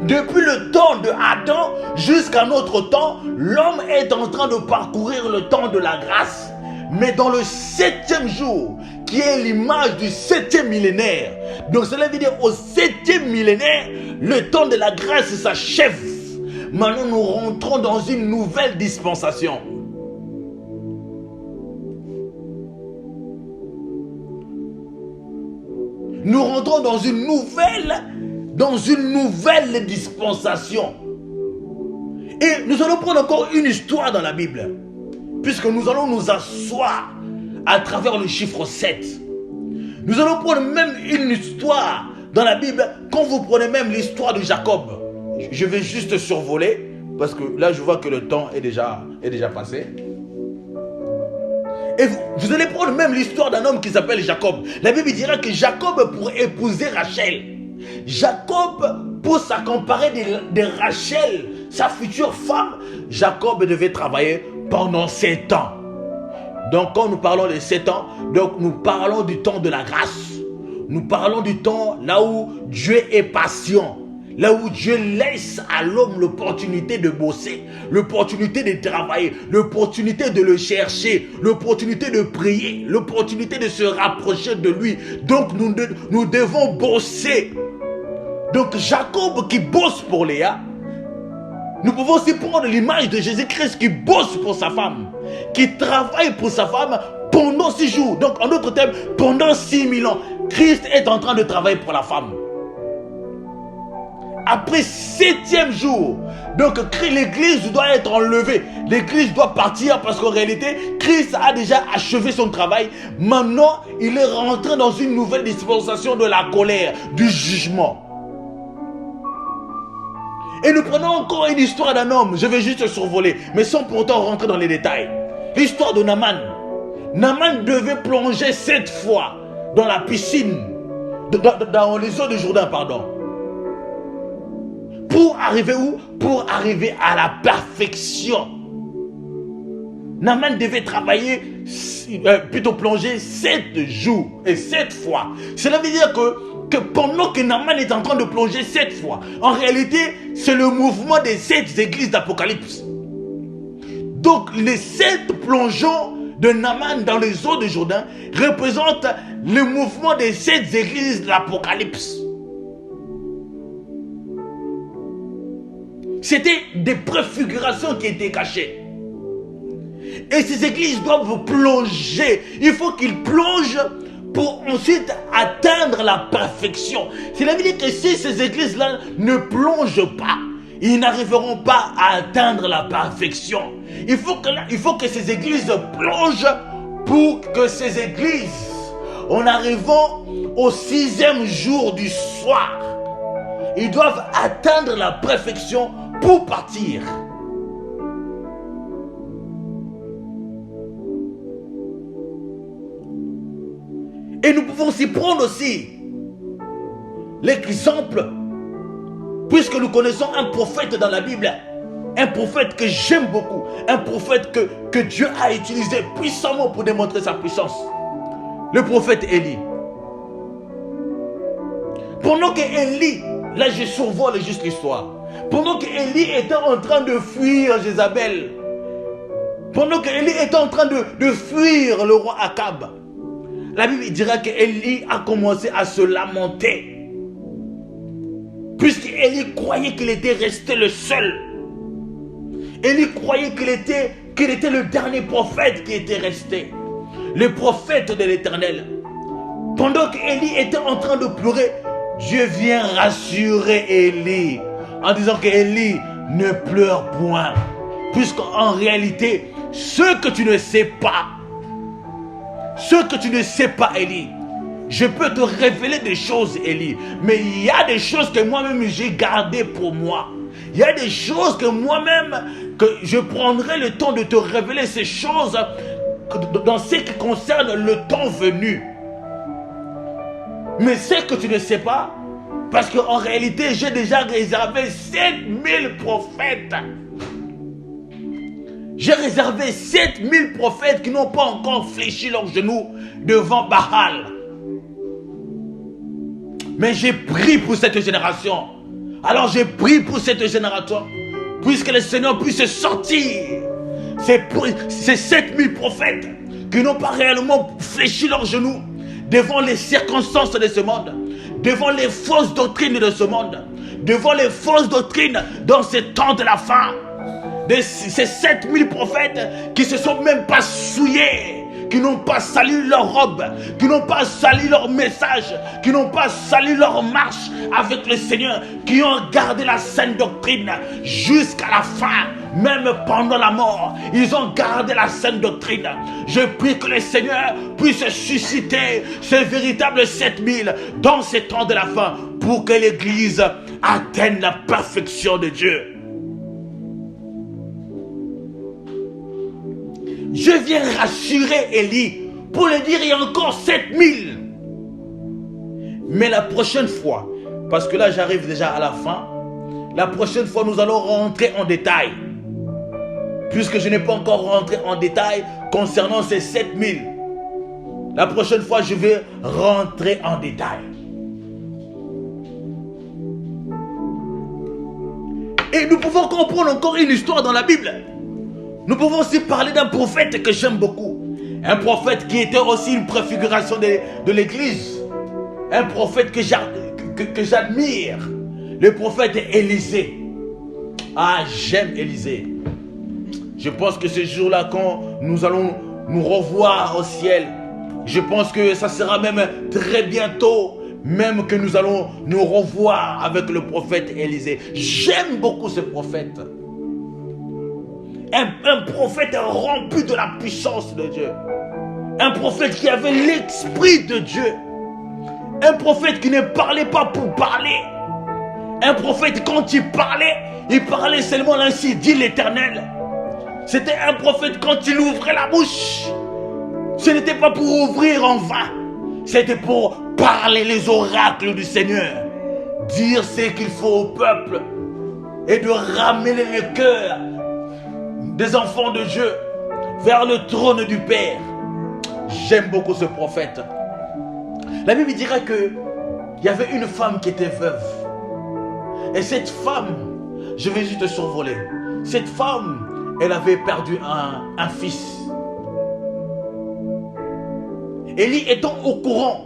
Depuis le temps de Adam jusqu'à notre temps, l'homme est en train de parcourir le temps de la grâce. Mais dans le septième jour, qui est l'image du septième millénaire, donc cela veut dire au septième millénaire, le temps de la grâce s'achève. Maintenant, nous rentrons dans une nouvelle dispensation. Nous rentrons dans une nouvelle dispensation. Et nous allons prendre encore une histoire dans la Bible. Puisque nous allons nous asseoir à travers le chiffre 7. Nous allons prendre même une histoire dans la Bible. Quand vous prenez même l'histoire de Jacob. Je vais juste survoler. Parce que là je vois que le temps est déjà passé. Et vous allez prendre même l'histoire d'un homme qui s'appelle Jacob. La Bible dira que Jacob, pour épouser Rachel, Jacob, pour s'accaparer de Rachel, sa future femme, Jacob devait travailler pendant 7 ans. Donc quand nous parlons de 7 ans, donc nous parlons du temps de la grâce. Nous parlons du temps là où Dieu est patient. Là où Dieu laisse à l'homme l'opportunité de bosser, l'opportunité de travailler, l'opportunité de le chercher, l'opportunité de prier, l'opportunité de se rapprocher de lui. Donc nous devons bosser. Donc Jacob qui bosse pour Léa, nous pouvons aussi prendre l'image de Jésus-Christ qui bosse pour sa femme, qui travaille pour sa femme pendant 6 jours. Donc en d'autres termes, pendant 6000 ans, Christ est en train de travailler pour la femme. Après 7e jour, donc l'église doit être enlevée. L'église doit partir parce qu'en réalité, Christ a déjà achevé son travail. Maintenant, il est rentré dans une nouvelle dispensation de la colère, du jugement. Et nous prenons encore une histoire d'un homme. Je vais juste survoler, mais sans pourtant rentrer dans les détails. L'histoire de Naaman. Naaman devait plonger 7 fois dans la piscine, dans les eaux du Jourdain, pardon. Pour arriver où? Pour arriver à la perfection. Naaman devait travailler, plutôt plonger 7 jours et 7 fois. Cela veut dire que pendant que Naaman est en train de plonger 7 fois, en réalité, c'est le mouvement des 7 églises d'Apocalypse. Donc, les 7 plongeons de Naaman dans les eaux de Jourdain représentent le mouvement des 7 églises de l'Apocalypse. C'était des préfigurations qui étaient cachées. Et ces églises doivent plonger. Il faut qu'ils plongent pour ensuite atteindre la perfection. Cela veut dire que si ces églises-là ne plongent pas, ils n'arriveront pas à atteindre la perfection. Il faut que ces églises plongent pour que ces églises, en arrivant au 6e jour du soir, ils doivent atteindre la perfection pour partir. Et nous pouvons s'y prendre aussi l'exemple, puisque nous connaissons un prophète dans la Bible, un prophète que j'aime beaucoup, un prophète que Dieu a utilisé puissamment pour démontrer sa puissance. Le prophète Élie. Pendant que Élie, là je survole juste l'histoire, pendant que Élie était en train de fuir Jézabel, pendant que Élie était en train de fuir le roi Akab, la Bible dira qu'Élie a commencé à se lamenter, puisqu'Élie croyait qu'il était resté le seul. Élie croyait qu'il était le dernier prophète qui était resté, le prophète de l'Éternel. Pendant qu'Élie était en train de pleurer, Dieu vient rassurer Élie en disant qu'Élie ne pleure point, puisqu'en réalité, ce que tu ne sais pas, Élie, je peux te révéler des choses, Élie, mais il y a des choses que moi-même j'ai gardées pour moi. Il y a des choses que moi-même, que je prendrai le temps de te révéler ces choses dans ce qui concerne le temps venu. Mais ce que tu ne sais pas, parce qu'en réalité, j'ai déjà réservé 7000 prophètes. J'ai réservé 7000 prophètes qui n'ont pas encore fléchi leurs genoux devant Baal. Mais j'ai prié pour cette génération. Alors j'ai prié pour cette génération, puisque le Seigneur puisse sortir ces 7000 prophètes qui n'ont pas réellement fléchi leurs genoux devant les circonstances de ce monde, devant les fausses doctrines de ce monde, devant les fausses doctrines dans ce temps de la fin. Ces 7000 prophètes qui ne se sont même pas souillés, qui n'ont pas sali leur robe, qui n'ont pas sali leur message, qui n'ont pas sali leur marche avec le Seigneur, qui ont gardé la saine doctrine jusqu'à la fin, même pendant la mort, ils ont gardé la saine doctrine. Je prie que le Seigneur puisse susciter ces véritables 7000 dans ces temps de la fin, pour que l'Église atteigne la perfection de Dieu. Je viens rassurer Élie pour lui dire il y a encore 7000. Mais la prochaine fois, parce que là j'arrive déjà à la fin, la prochaine fois nous allons rentrer en détail. Puisque je n'ai pas encore rentré en détail concernant ces 7000. La prochaine fois je vais rentrer en détail. Et nous pouvons comprendre encore une histoire dans la Bible. Nous pouvons aussi parler d'un prophète que j'aime beaucoup. Un prophète qui était aussi une préfiguration de l'Église. Un prophète que j'admire. Le prophète Élisée. Ah, j'aime Élisée. Je pense que ce jour-là, quand nous allons nous revoir au ciel, je pense que ça sera même très bientôt, même que nous allons nous revoir avec le prophète Élisée. J'aime beaucoup ce prophète. Un prophète rempli de la puissance de Dieu. Un prophète qui avait l'esprit de Dieu. Un prophète qui ne parlait pas pour parler. Un prophète, quand il parlait seulement ainsi dit l'Éternel. C'était un prophète quand il ouvrait la bouche. Ce n'était pas pour ouvrir en vain. C'était pour parler les oracles du Seigneur. Dire ce qu'il faut au peuple. Et de ramener le cœur des enfants de Dieu, vers le trône du Père. J'aime beaucoup ce prophète. La Bible dira que il y avait une femme qui était veuve. Et cette femme, je vais juste te survoler. Cette femme, elle avait perdu un fils. Élie étant au courant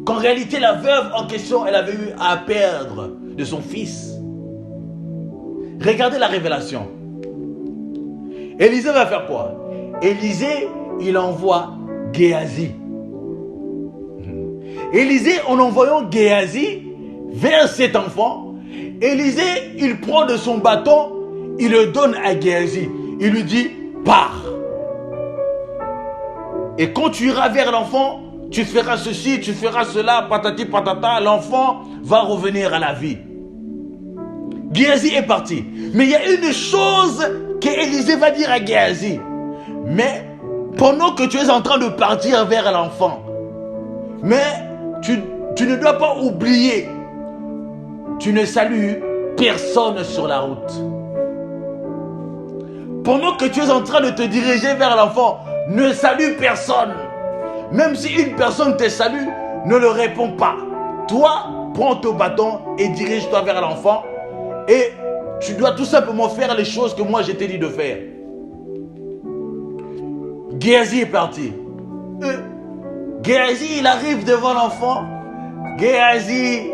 qu'en réalité la veuve en question, elle avait eu à perdre de son fils. Regardez la révélation. Élisée va faire quoi? Élisée, il envoie Géasi. Élisée, en envoyant Géasi vers cet enfant, Élisée, il prend de son bâton, il le donne à Géasi. Il lui dit, pars. Et quand tu iras vers l'enfant, tu feras ceci, tu feras cela, patati patata, l'enfant va revenir à la vie. Géasi est parti. Mais il y a une chose qu'Élisée va dire à Géasi. Mais pendant que tu es en train de partir vers l'enfant, mais tu ne dois pas oublier, tu ne salues personne sur la route. Pendant que tu es en train de te diriger vers l'enfant, ne salue personne. Même si une personne te salue, ne le réponds pas. Toi, prends ton bâton et dirige-toi vers l'enfant. Et tu dois tout simplement faire les choses que moi je t'ai dit de faire. Géasi est parti. Géasi, il arrive devant l'enfant. Géasi,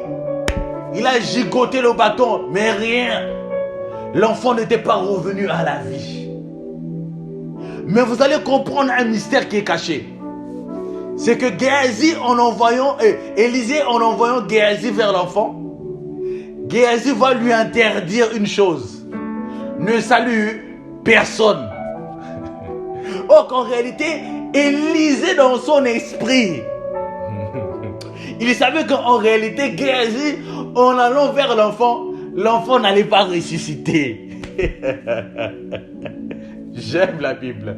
il a gigoté le bâton, mais rien. L'enfant n'était pas revenu à la vie. Mais vous allez comprendre un mystère qui est caché. C'est que Géasi, en envoyant, Élisée, en envoyant Géasi vers l'enfant, Géasi va lui interdire une chose. Ne salue personne. Or qu'en réalité, Élisée dans son esprit, il savait qu'en réalité, Géasi, en allant vers l'enfant, l'enfant n'allait pas ressusciter. J'aime la Bible.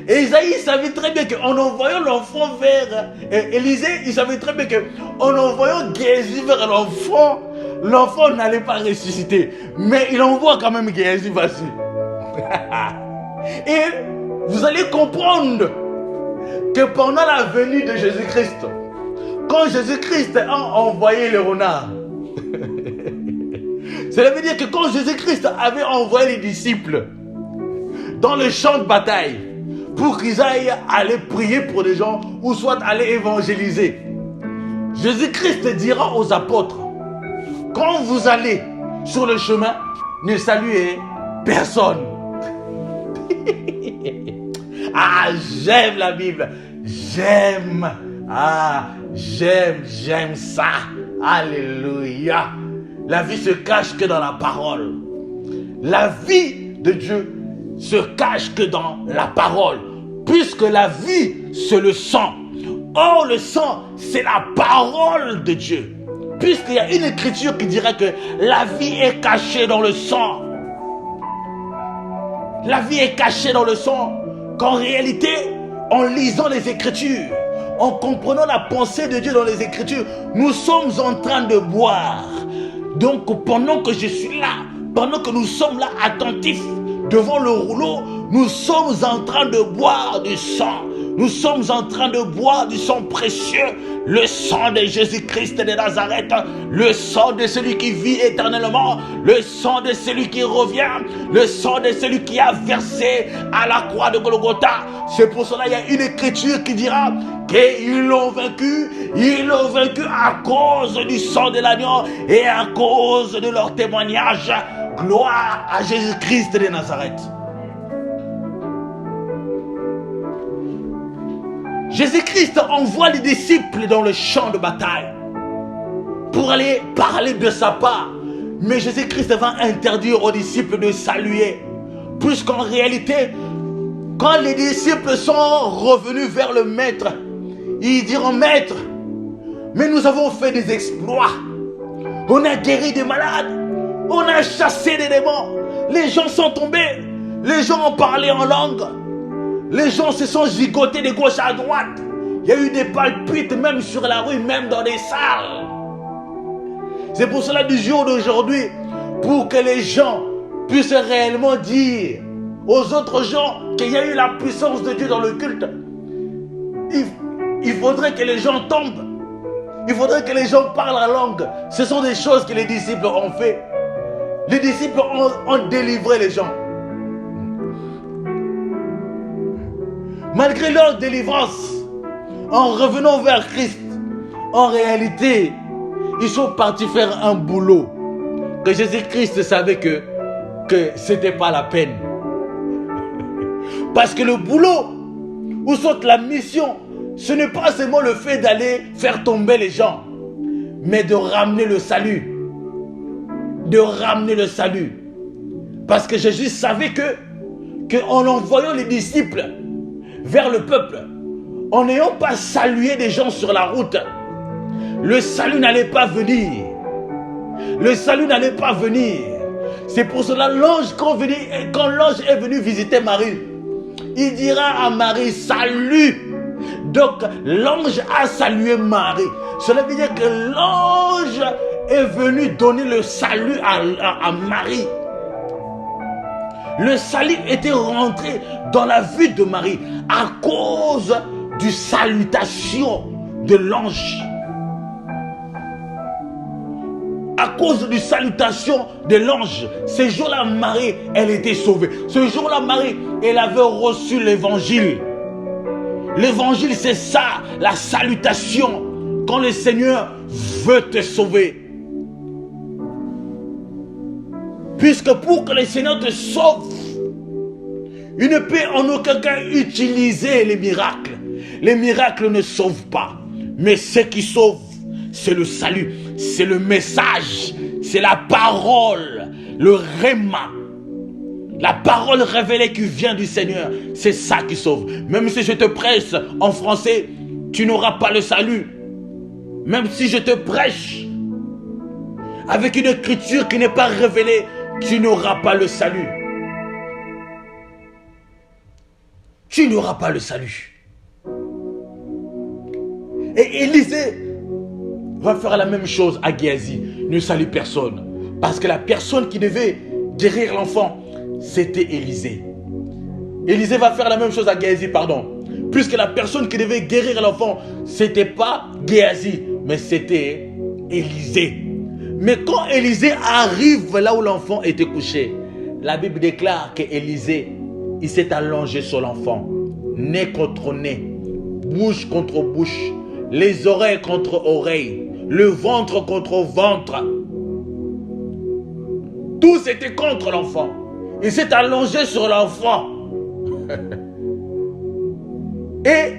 Et Isaïe savait très bien qu'en envoyant l'enfant vers Élisée, il savait très bien qu'en envoyant Géasi vers l'enfant, l'enfant n'allait pas ressusciter. Mais il envoie quand même Géasi, vas-y. Et vous allez comprendre que pendant la venue de Jésus-Christ, quand Jésus-Christ a envoyé le renard, cela veut dire que quand Jésus-Christ avait envoyé les disciples dans le champ de bataille pour qu'ils aillent aller prier pour des gens ou soit aller évangéliser, Jésus-Christ dira aux apôtres, quand vous allez sur le chemin, ne saluez personne. Ah, j'aime la Bible. J'aime. Ah, j'aime ça. Alléluia. La vie se cache que dans la parole. La vie de Dieu se cache que dans la parole. Puisque la vie, c'est le sang. Or, le sang, c'est la parole de Dieu. Puisqu'il y a une écriture qui dira que la vie est cachée dans le sang. La vie est cachée dans le sang. Qu'en réalité, en lisant les Écritures, en comprenant la pensée de Dieu dans les Écritures, nous sommes en train de boire. Donc pendant que je suis là, pendant que nous sommes là attentifs devant le rouleau, nous sommes en train de boire du sang. Nous sommes en train de boire du sang précieux, le sang de Jésus-Christ de Nazareth, le sang de celui qui vit éternellement, le sang de celui qui revient, le sang de celui qui a versé à la croix de Golgotha. C'est pour cela qu'il y a une écriture qui dira qu'ils l'ont vaincu. Ils l'ont vaincu à cause du sang de l'agneau et à cause de leur témoignage. Gloire à Jésus-Christ de Nazareth. Jésus-Christ envoie les disciples dans le champ de bataille pour aller parler de sa part. Mais Jésus-Christ va interdire aux disciples de saluer. Puisqu'en réalité, quand les disciples sont revenus vers le maître, ils diront, maître, mais nous avons fait des exploits. On a guéri des malades. On a chassé des démons. Les gens sont tombés. Les gens ont parlé en langue. Les gens se sont gigotés de gauche à droite. Il y a eu des palpites même sur la rue, même dans des salles. C'est pour cela du jour d'aujourd'hui, pour que les gens puisse réellement dire aux autres gens qu'il y a eu la puissance de Dieu dans le culte, il faudrait que les gens tombent. Il faudrait que les gens parlent la langue. Ce sont des choses que les disciples ont fait. Les disciples ont délivré les gens. Malgré leur délivrance, en revenant vers Christ, en réalité, ils sont partis faire un boulot que Jésus-Christ savait que ce n'était pas la peine. Parce que le boulot, ou soit la mission, ce n'est pas seulement le fait d'aller faire tomber les gens, mais de ramener le salut. De ramener le salut. Parce que Jésus savait qu'en envoyant les disciples vers le peuple, en n'ayant pas salué des gens sur la route, le salut n'allait pas venir. Le salut n'allait pas venir. C'est pour cela quand l'ange est venu visiter Marie, il dira à Marie, salut. Donc l'ange a salué Marie. Cela veut dire que l'ange est venu donner le salut à Marie. Le salut était rentré dans la vie de Marie à cause du salutation de l'ange. À cause du salutation de l'ange, ce jour-là, Marie, elle était sauvée. Ce jour-là, Marie, elle avait reçu l'évangile. L'évangile, c'est ça, la salutation, quand le Seigneur veut te sauver. Puisque pour que le Seigneur te sauve, il ne peut en aucun cas utiliser les miracles. Les miracles ne sauvent pas. Mais ce qui sauve, c'est le salut, c'est le message, c'est la parole, le réma. La parole révélée qui vient du Seigneur, c'est ça qui sauve. Même si je te prêche en français, tu n'auras pas le salut. Même si je te prêche avec une écriture qui n'est pas révélée, tu n'auras pas le salut. Tu n'auras pas le salut. Et Élisée va faire la même chose à Géasi. Ne salue personne. Parce que la personne qui devait guérir l'enfant, c'était Élisée. Élisée va faire la même chose à Géasi, pardon. Puisque la personne qui devait guérir l'enfant, c'était pas Géasi, mais c'était Élisée. Mais quand Élisée arrive là où l'enfant était couché, la Bible déclare qu'Élisée, il s'est allongé sur l'enfant, nez contre nez, bouche contre bouche, les oreilles contre oreilles, le ventre contre ventre. Tous étaient contre l'enfant. Il s'est allongé sur l'enfant. Et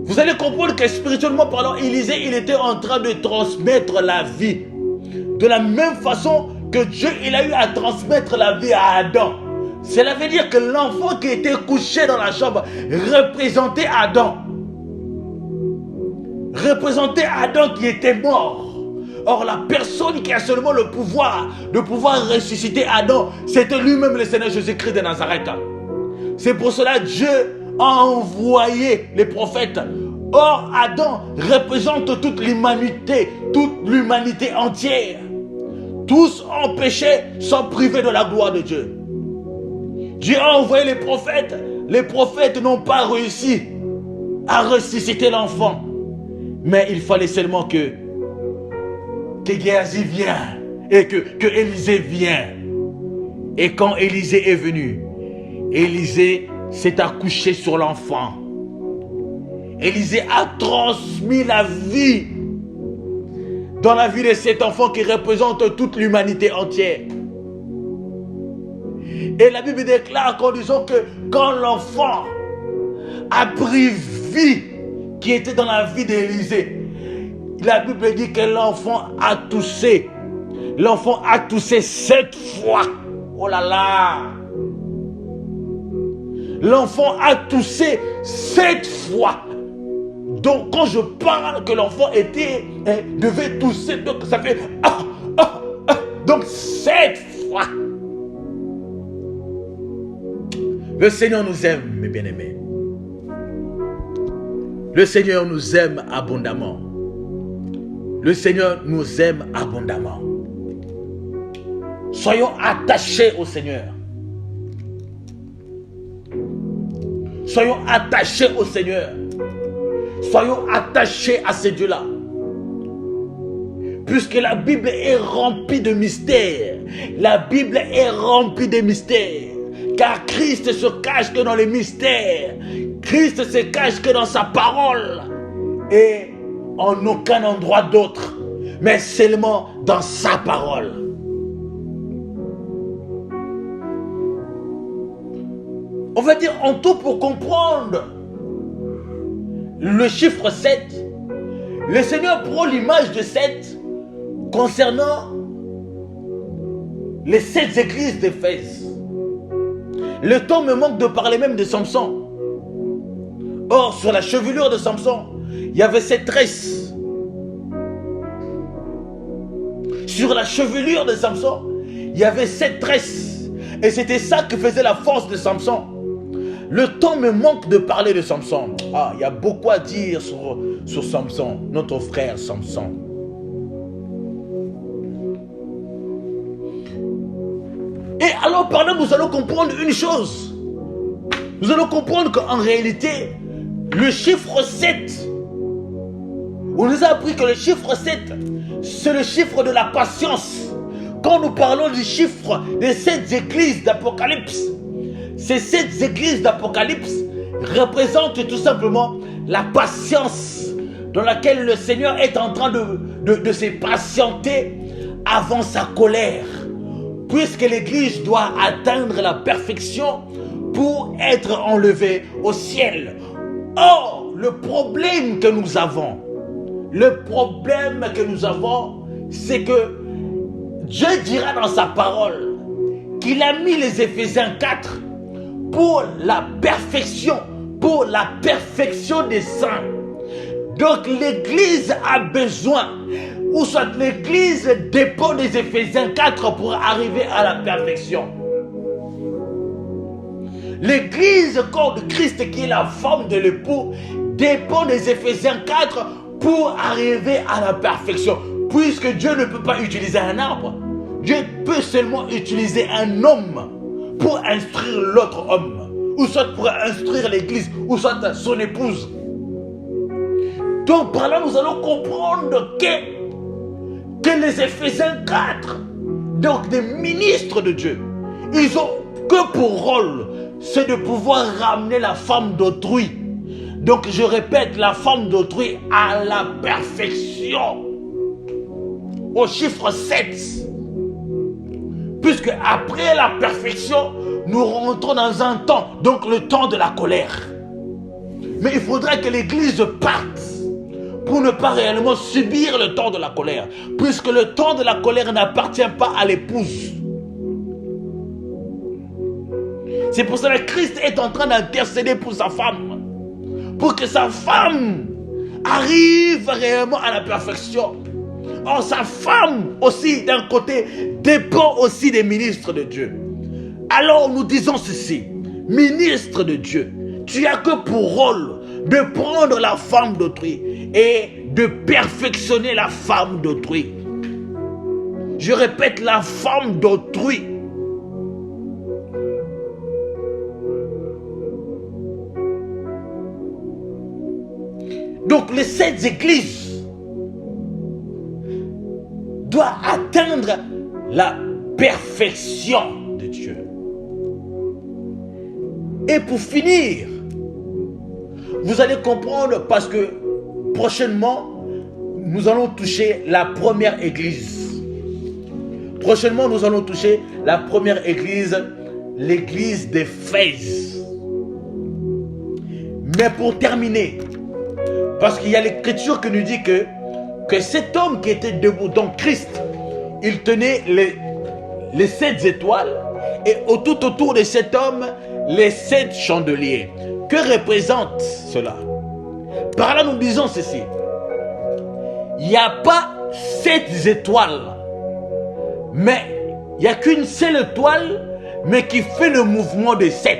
vous allez comprendre que spirituellement parlant, Élisée, il était en train de transmettre la vie. De la même façon que Dieu, il a eu à transmettre la vie à Adam. Cela veut dire que l'enfant qui était couché dans la chambre représentait Adam. Représentait Adam qui était mort. Or, la personne qui a seulement le pouvoir de pouvoir ressusciter Adam, c'était lui-même le Seigneur Jésus-Christ de Nazareth. C'est pour cela que Dieu a envoyé les prophètes. Or, Adam représente toute l'humanité entière. Tous ont péché, sont privés de la gloire de Dieu. Dieu a envoyé les prophètes. Les prophètes n'ont pas réussi à ressusciter l'enfant. Mais il fallait seulement que Géasi vienne et que Élisée vienne. Et quand Élisée est venu, Élisée s'est accouché sur l'enfant. Élisée a transmis la vie dans la vie de cet enfant qui représente toute l'humanité entière. Et la Bible déclare qu'en disant que quand l'enfant a pris vie qui était dans la vie d'Élisée, la Bible dit que l'enfant a toussé. L'enfant a toussé 7 fois. Oh là là! L'enfant a toussé 7 fois. Donc quand je parle que l'enfant devait tousser, donc ça fait donc 7 fois. Le Seigneur nous aime, mes bien-aimés. Le Seigneur nous aime abondamment. Le Seigneur nous aime abondamment. Soyons attachés au Seigneur. Soyons attachés au Seigneur. Soyons attachés à ces dieux-là. Puisque la Bible est remplie de mystères. La Bible est remplie de mystères. Car Christ se cache que dans les mystères. Christ se cache que dans sa parole. Et en aucun endroit d'autre. Mais seulement dans sa parole. On va dire en tout pour comprendre le chiffre 7. Le Seigneur prend l'image de 7 concernant les 7 églises d'Éphèse. Le temps me manque de parler même de Samson. Or, sur la chevelure de Samson, il y avait 7 tresses. Sur la chevelure de Samson, il y avait 7 tresses. Et c'était ça que faisait la force de Samson. Le temps me manque de parler de Samson. Ah, il y a beaucoup à dire sur Samson, notre frère Samson. Et alors par là, nous allons comprendre une chose. Nous allons comprendre qu'en réalité, le chiffre 7, on nous a appris que le chiffre 7, c'est le chiffre de la patience. Quand nous parlons du chiffre des 7 églises d'Apocalypse, ces 7 églises d'Apocalypse représentent tout simplement la patience dans laquelle le Seigneur est en train de se patienter avant sa colère. Puisque l'église doit atteindre la perfection pour être enlevée au ciel. Or, le problème que nous avons, c'est que Dieu dira dans sa parole qu'il a mis les Éphésiens 4 pour la perfection des saints. Donc l'église a besoin, ou soit l'église dépend des Éphésiens 4 pour arriver à la perfection. L'église corps de Christ qui est la forme de l'époux dépend des Éphésiens 4 pour arriver à la perfection. Puisque Dieu ne peut pas utiliser un arbre, Dieu peut seulement utiliser un homme pour instruire l'autre homme, ou soit pour instruire l'église, ou soit son épouse. Donc par là, nous allons comprendre que les Éphésiens 4, donc des ministres de Dieu, ils ont que pour rôle, c'est de pouvoir ramener la femme d'autrui. Donc je répète, la femme d'autrui à la perfection, au chiffre 7. Puisque après la perfection, nous rentrons dans un temps, donc le temps de la colère. Mais il faudrait que l'église parte pour ne pas réellement subir le temps de la colère. Puisque le temps de la colère n'appartient pas à l'épouse. C'est pour cela que Christ est en train d'intercéder pour sa femme. Pour que sa femme arrive réellement à la perfection. Or, sa femme aussi, d'un côté, dépend aussi des ministres de Dieu. Alors, nous disons ceci. Ministre de Dieu, tu as que pour rôle de prendre la femme d'autrui et de perfectionner la femme d'autrui. Je répète, la femme d'autrui. Donc, les 7 églises doit atteindre la perfection de Dieu. Et pour finir, vous allez comprendre parce que prochainement, nous allons toucher la première église. Prochainement, nous allons toucher la première église, l'église d'Éphèse. Mais pour terminer, parce qu'il y a l'écriture qui nous dit que cet homme qui était debout, donc Christ, il tenait les 7 étoiles et tout autour de cet homme, les 7 chandeliers. Que représente cela? Par là, nous disons ceci. Il n'y a pas 7 étoiles, mais il n'y a qu'une seule étoile, mais qui fait le mouvement de 7.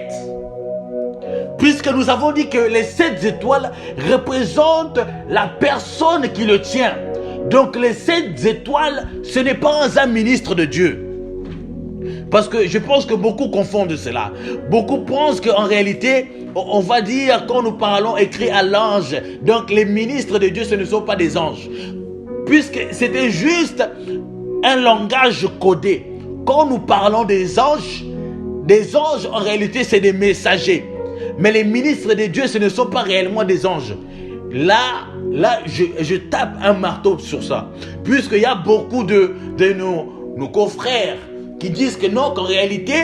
Puisque nous avons dit que les 7 étoiles représentent la personne qui le tient. Donc les 7 étoiles, ce n'est pas un ministre de Dieu. Parce que je pense que beaucoup confondent cela. Beaucoup pensent qu'en réalité, on va dire, quand nous parlons écrit à l'ange, donc les ministres de Dieu, ce ne sont pas des anges. Puisque c'était juste un langage codé. Quand nous parlons des anges en réalité, c'est des messagers. Mais les ministres de Dieu, ce ne sont pas réellement des anges. Là, je tape un marteau sur ça. Puisqu'il y a beaucoup de nos confrères qui disent que non, qu'en réalité,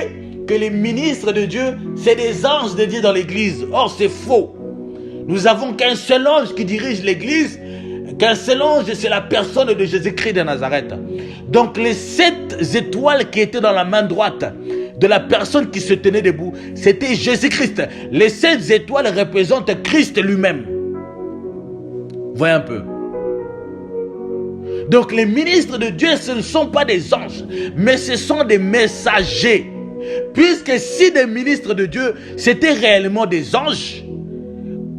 que les ministres de Dieu, c'est des anges de Dieu dans l'église. Or, c'est faux. Nous n'avons qu'un seul ange qui dirige l'église. Qu'un seul ange, c'est la personne de Jésus-Christ de Nazareth. Donc, les 7 étoiles qui étaient dans la main droite de la personne qui se tenait debout, c'était Jésus-Christ. Les 7 étoiles représentent Christ lui-même. Voyez un peu. Donc les ministres de Dieu, ce ne sont pas des anges, mais ce sont des messagers. Puisque si des ministres de Dieu, c'était réellement des anges,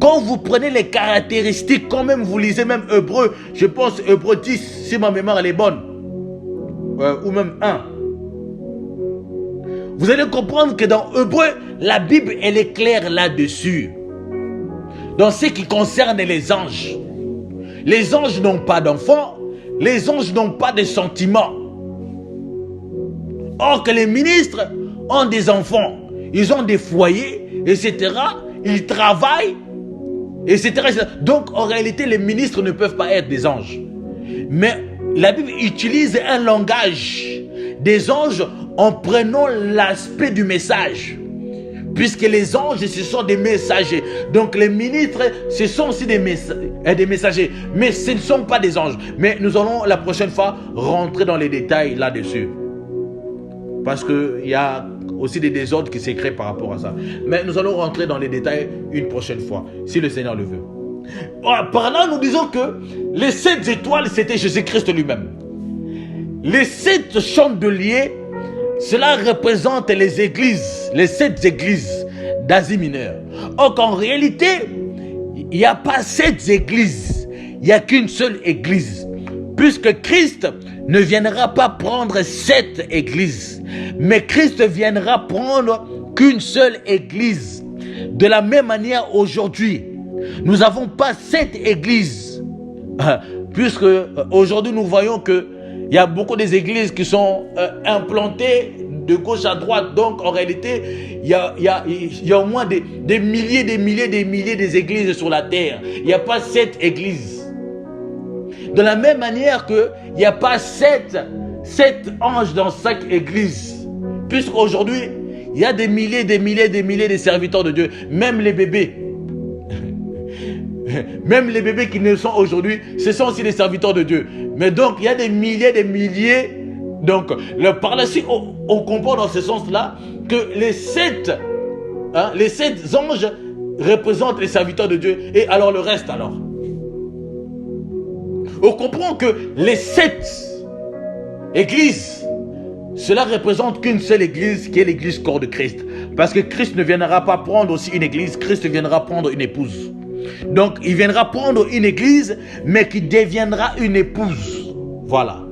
quand vous prenez les caractéristiques, quand même vous lisez même Hébreu, je pense Hébreu 10, si ma mémoire elle est bonne, ou même 1, vous allez comprendre que dans Hébreu, la Bible elle est claire là-dessus. Dans ce qui concerne les anges. Les anges n'ont pas d'enfants, les anges n'ont pas de sentiments. Or que les ministres ont des enfants, ils ont des foyers, etc. Ils travaillent, etc. Donc en réalité, les ministres ne peuvent pas être des anges. Mais la Bible utilise un langage des anges en prenant l'aspect du message. Puisque les anges, ce sont des messagers. Donc les ministres, ce sont aussi des messagers. Mais ce ne sont pas des anges. Mais nous allons la prochaine fois rentrer dans les détails là-dessus. Parce qu'il y a aussi des désordres qui s'écrivent par rapport à ça. Mais nous allons rentrer dans les détails une prochaine fois, si le Seigneur le veut. Par là, nous disons que les 7 étoiles, c'était Jésus-Christ lui-même. Les 7 chandeliers, cela représente les églises, les 7 églises d'Asie mineure. Or qu'en réalité, il n'y a pas 7 églises, il n'y a qu'une seule église. Puisque Christ ne viendra pas prendre 7 églises, mais Christ viendra prendre qu'une seule église. De la même manière aujourd'hui, nous n'avons pas 7 églises. Puisque aujourd'hui nous voyons que il y a beaucoup des églises qui sont implantées de gauche à droite. Donc en réalité, il y a au moins des milliers des églises sur la terre. Il n'y a pas 7 églises. De la même manière qu'il n'y a pas 7 anges dans chaque église. Puisqu'aujourd'hui, il y a des milliers de serviteurs de Dieu. Même les bébés. Même les bébés qui ne sont aujourd'hui, ce sont aussi des serviteurs de Dieu. Mais donc, il y a des milliers. Donc, par là, si on comprend dans ce sens-là que les 7 anges représentent les serviteurs de Dieu. Et alors le reste, alors. On comprend que les 7 églises, cela représente qu'une seule église qui est l'église corps de Christ. Parce que Christ ne viendra pas prendre aussi une église, Christ viendra prendre une épouse. Donc, il viendra prendre une église, mais qui deviendra une épouse. Voilà,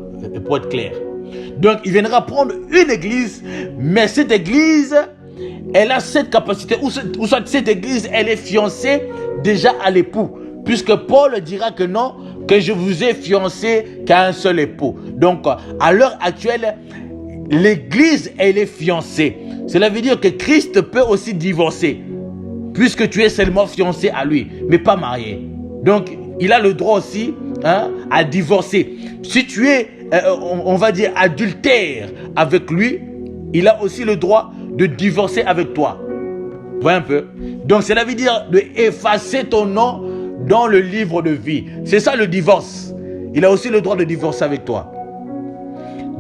pour être clair. Donc, il viendra prendre une église, mais cette église, elle a cette capacité, ou soit cette église, elle est fiancée déjà à l'époux. Puisque Paul dira que non, que je vous ai fiancé qu'à un seul époux. Donc, à l'heure actuelle, l'église, elle est fiancée. Cela veut dire que Christ peut aussi divorcer. Puisque tu es seulement fiancé à lui, mais pas marié. Donc, il a le droit aussi à divorcer. Si tu es, on va dire, adultère avec lui, il a aussi le droit de divorcer avec toi. Vous voyez un peu? Donc, cela veut dire de effacer ton nom dans le livre de vie. C'est ça le divorce. Il a aussi le droit de divorcer avec toi.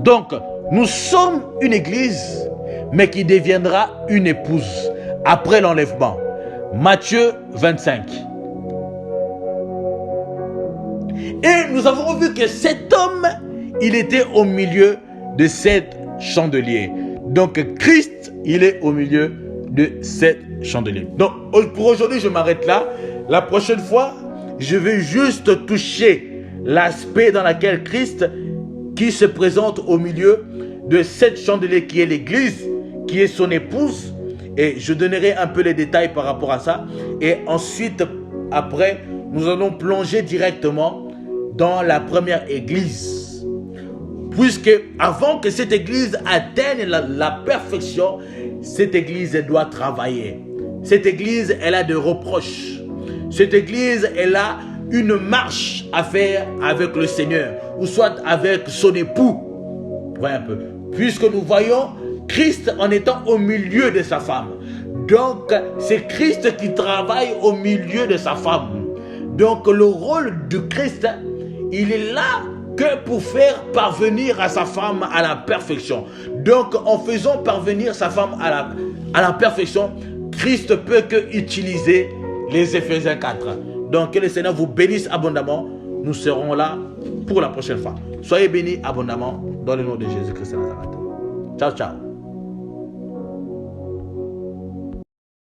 Donc, nous sommes une église, mais qui deviendra une épouse après l'enlèvement. Matthieu 25. Et nous avons vu que cet homme, il était au milieu de 7 chandeliers. Donc Christ, il est au milieu de 7 chandeliers. Donc pour aujourd'hui, je m'arrête là. La prochaine fois, je vais juste toucher l'aspect dans lequel Christ, qui se présente au milieu de 7 chandeliers qui est l'église, qui est son épouse. Et je donnerai un peu les détails par rapport à ça. Et ensuite, après, nous allons plonger directement dans la première église. Puisque avant que cette église atteigne la perfection, cette église elle doit travailler. Cette église, elle a des reproches. Cette église, elle a une marche à faire avec le Seigneur, ou soit avec son époux. Voyez un peu. Puisque nous voyons Christ en étant au milieu de sa femme. Donc, c'est Christ qui travaille au milieu de sa femme. Donc, le rôle de Christ, il est là que pour faire parvenir à sa femme à la perfection. Donc, en faisant parvenir sa femme à la perfection, Christ peut que utiliser les Éphésiens 4. Donc, que le Seigneur vous bénisse abondamment. Nous serons là pour la prochaine fois. Soyez bénis abondamment dans le nom de Jésus-Christ de Nazareth. Ciao, ciao.